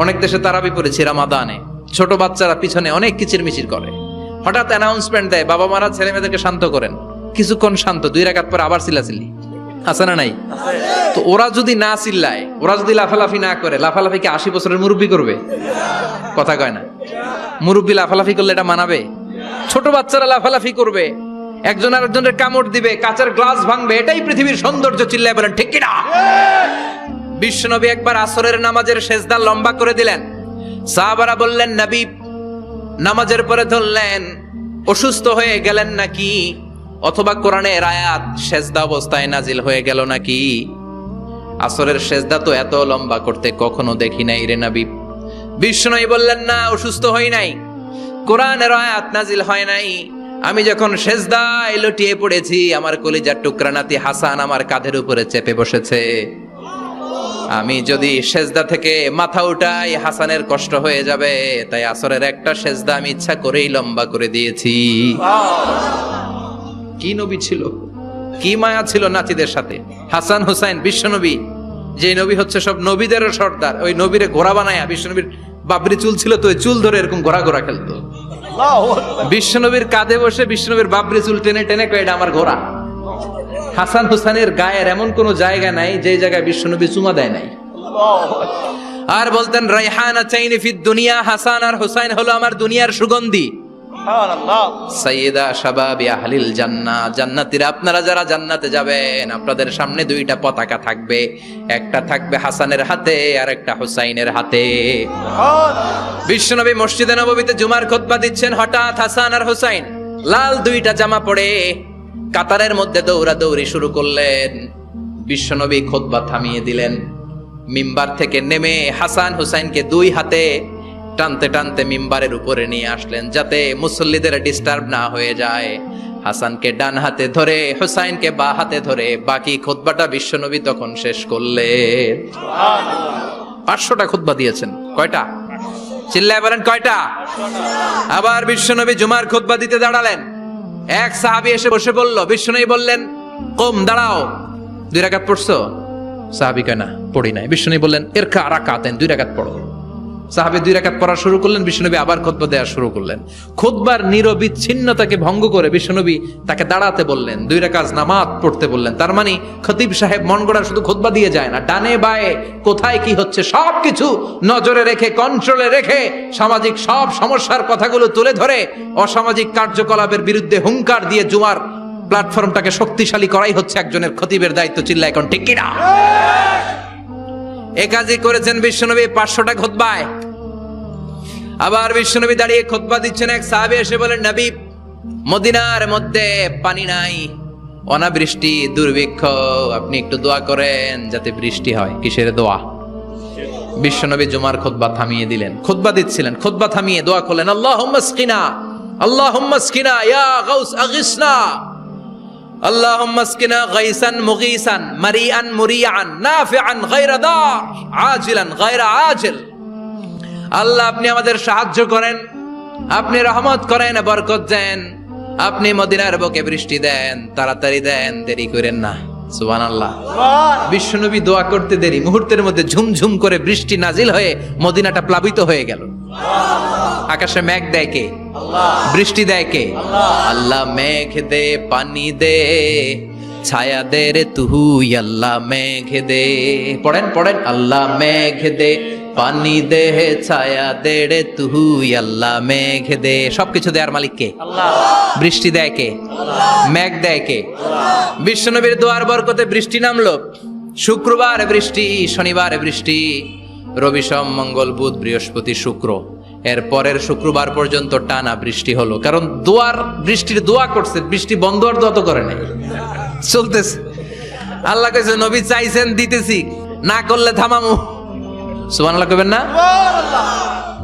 অনেক দেশে তারাবি পড়েছি রমাদানে, ছোট বাচ্চারা পিছনে অনেক কিচির মিচির করে। হঠাৎ অ্যানাউন্সমেন্ট দেয়, বাবা মারা ছেলে মেয়েদেরকে শান্ত করেন। কিছুক্ষণ শান্ত, 2 রাকাত পরে আবার চিল্লাচিল্লি, আছে না নাই? তো ওরা যদি না চিল্লায়, ওরা যদি লাফালাফি না করে, লাফালাফি কি 80 বছরের মুরব্বি করবে? কথা কয় না। মুরব্বি লাফালাফি করলে এটা মানাবে? ছোট বাচ্চারা লাফালাফি করবে, একজন আরেকজনের কামড় দিবে, কাঁচের গ্লাস ভাঙবে, এটাই পৃথিবীর সৌন্দর্য। চিল্লায় বলেন ঠিক কিনা? বিশ্বনবী একবার আসরের নামাজের সেজদা লম্বা করে দিলেন। সাহাবারা বললেন, নবী নামাজের পরে ধরলেন, অসুস্থ হয়ে গেলেন নাকি? অথবা কোরআনের আয়াত সেজদা অবস্থায় নাজিল হয়ে গেল নাকি? আসরের সেজদা তো এত লম্বা করতে কখনো দেখি নাই রে নবী। বিশ্বনবী বললেন, না, অসুস্থ হই নাই, কোরআনের আয়াত নাজিল হয় নাই। আমি যখন সেজদায় লুটিয়ে পড়েছি, আমার কলিজার টুকরা নাতি হাসান আমার কাঁধের উপরে চেপে বসেছে। আমি যদি সেজদা থেকে মাথা উঠাই, হাসানের কষ্ট হয়ে যাবে, তাই আসরের একটা সেজদা আমি ইচ্ছা করেই লম্বা করে দিয়েছি। কি নবী ছিল, কি মায়া ছিল নাতিদের সাথে। হাসান হুসাইন, বিশ্বনবী যে নবী হচ্ছে সব নবীদেরও সর্দার, ওই নবীরে ঘোড়া বানায়া, বিশ্বনবীর বাবরি চুল ছিল তো, ওই চুল ধরে এরকম ঘোড়া ঘোড়া খেলতো। বিশ্বনবীর কাঁধে বসে বিশ্বনবীর বাবরি চুল টেনে টেনে কয়, এটা আমার ঘোড়া। হাসান হুসাইনের গায়ের এমন কোন জায়গা নাই যে জায়গায় বিশ্বনবী চুমা দেয় নাই। আর বলতেন, রাইহানাতাইনি ফিদ দুনিয়া, হাসান আর হুসাইন হলো আমার দুনিয়ার সুগন্ধি। সাইয়্যিদা শাবাবি আহলিল জান্নাহ, জান্নাতীরা আপনারা যারা জান্নাতে যাবেন, আপনাদের সামনে 2টা পতাকা থাকবে, একটা থাকবে হাসানের হাতে আর একটা হুসাইনের হাতে। বিশ্বনবী মসজিদে নববীতে জুমার খুতবা দিচ্ছেন, হঠাৎ হাসান আর হুসাইন লাল 2টা জামা পরে কাতারের মধ্যে দৌড়াদৌড়ি শুরু করলেন। বিশ্বনবী খুতবা থামিয়ে দিলেন, মিম্বার থেকে নেমে হাসান হুসাইনকে 2 হাতে টানতে টানতে মিম্বারের উপরে নিয়ে আসলেন, যাতে মুসল্লিদের ডিস্টার্ব না হয়ে যায়। হাসানকে ডান হাতে ধরে, হুসাইনকে বাঁ হাতে ধরে বাকি খুতবাটা বিশ্বনবী তখন শেষ করলেন। 500টা খুতবা দিয়েছেন। কয়টা? চিল্লায় বলেন কয়টা? আবার বিশ্বনবী জুমার খুতবা দিতে দাঁড়ালেন। এক সাহাবী এসে বসে বলল, বিশ্বনবী বললেন, কম, দাঁড়াও, 2 রাকাত পড়ছো? সাহাবী কয়, না, পড়ি নাই। বিশ্বনবী বললেন, ইরকা রাকাতাইন, 2 রাকাত পড়ো। সাহাবী 2 রাকাত পড়া শুরু করলেন, বিশ্বনবী আবার খুতবা দেওয়া শুরু করলেন। খুতবার নিরবিচ্ছিন্নতাকে ভঙ্গ করে বিশ্বনবী তাকে দাঁড়াতে বললেন, 2 রাকাত নামাজ পড়তে বললেন। তার মানে খতিব সাহেব মন গড়া শুধু খুতবা দিয়ে যায় না, ডানে বায়ে কোথায় কি হচ্ছে সবকিছু নজরে রেখে, কন্ট্রোলে রেখে, সামাজিক সব সমস্যার কথাগুলো তুলে ধরে, অসামাজিক কার্যকলাপের বিরুদ্ধে হুঙ্কার দিয়ে জুমার প্ল্যাটফর্মটাকে শক্তিশালী করাই হচ্ছে একজনের খতিবের দায়িত্ব। চিল্লা এখন ঠিক কিনা? এ কাজই করেছেন বিশ্বনবী 500টা খুতবায়। আবার বিশ্বনবী দাঁড়িয়ে খুতবা দিচ্ছেন, এক সাহাবী এসে বলেন, নবী, মদিনার মধ্যে পানি নাই, অনাবৃষ্টি, দুর্ভিক্ষ, আপনি একটু দোয়া করেন যাতে বৃষ্টি হয়। কিসের দোয়া? বিশ্বনবী জুমার খুতবা থামিয়ে দিলেন, খুতবা দিচ্ছিলেন, খুতবা থামিয়ে দোয়া করলেন, আল্লাহুম্মা সকিনা, আল্লাহুম্মা সকিনা ইয়া গাউস আগিসনা, আল্লাহুম্মা সকিনা গাইসান মুগীসান মারিআন মুরিআন নাফিআন গায়রা দার আজিলান গায়রা আজিল। আল্লাহ, আপনি আমাদের সাহায্য করেন, আপনি রহমত করেন, বরকত দেন, আপনি মদিনার বুকে বৃষ্টি দেন, তাড়াতাড়ি দেন, দেরি করেন না। সুবহানাল্লাহ। বিশ্বনবী দোয়া করতে দেরি, মুহূর্তের মধ্যে ঝুমঝুম করে বৃষ্টি নাজিল হয়ে মদিনাটা প্লাবিত হয়ে গেল। আকাশে মেঘ দেয় কে? বৃষ্টি দেয় কে? আল্লাহ। মেঘ দে, পানি দে, ছায়া দে রে তুই, আল্লাহ মেঘ দে। পড়েন পড়েন, আল্লাহ মেঘ দে, পানি দে, ছায়া দে রে তুই, আল্লাহ মেঘ দে। সবকিছু দেয়ার মালিক কে? আল্লাহ। বৃষ্টি দেয় কে? মেঘ দেয় কে? বিশ্বনবীর দোয়ার বরকতে বৃষ্টি নামলো। শুক্রবার বৃষ্টি, শনিবার বৃষ্টি, রবি সোম মঙ্গল বুধ বৃহস্পতি শুক্র, এর পরের শুক্রবার পর্যন্ত টানা বৃষ্টি হলো। কারণ দোয়ার, বৃষ্টির দোয়া করছে, বৃষ্টি বন্ধ আর দোয়া তো করে নাই, চলতেছে। আল্লাহ কইছে, নবী চাইছেন দিতেছি, না করলে থামামু। সুবহানাল্লাহ কইবেন না?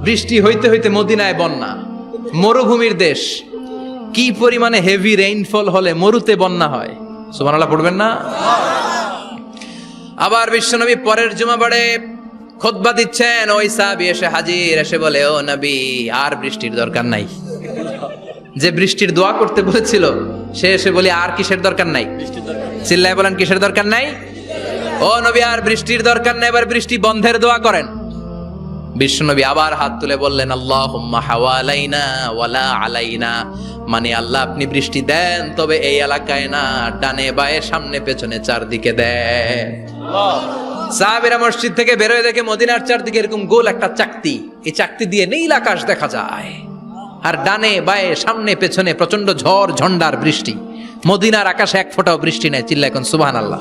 বৃষ্টি হইতে হইতে মদিনায় বন্যা, মরুভূমির দেশ, কি পরিমাণে হেভি রেইনফল হলে মরুতে বন্যা হয়। সুবহানাল্লাহ পড়বেন না? আবার বিশ্বনবী পরের জুমাবারে খুতবা দিচ্ছেন, ওই সাহাবী এসে হাজির, এসে বলে, ও নবী, আর বৃষ্টির দরকার নাই। যে বৃষ্টির দোয়া করতে বলেছিল সে এসে বলে, আর কিসের দরকার নাই? চিল্লায় বলেন, কিসের দরকার নাই? ও নবী, আর বৃষ্টির দরকার নাই, এবার বৃষ্টি বন্ধের দোয়া করেন। বিশ্বনবী আবার হাত তুলে বললেন, আল্লাহুম্মা হাওয়ালাইনা ওয়ালা আলাইনা, মানে আল্লাহ, আপনি বৃষ্টি দেন, তবে এই এলাকায় না, ডানে বায়ে সামনে পেছনে চারদিকে দেন। সাহাবীরা মসজিদ থেকে বের হয়ে দেখে মদিনার চারদিকে এরকম গোল একটা চাকতি, এই চাকতি দিয়ে নীল আকাশ দেখা যায়, আর ডানে বায়ে সামনে পেছনে প্রচন্ড ঝড় ঝন্ডার বৃষ্টি। মদিনার আকাশে এক ফোঁটাও বৃষ্টি নেই। চিল্লা এখন সুবহানাল্লাহ।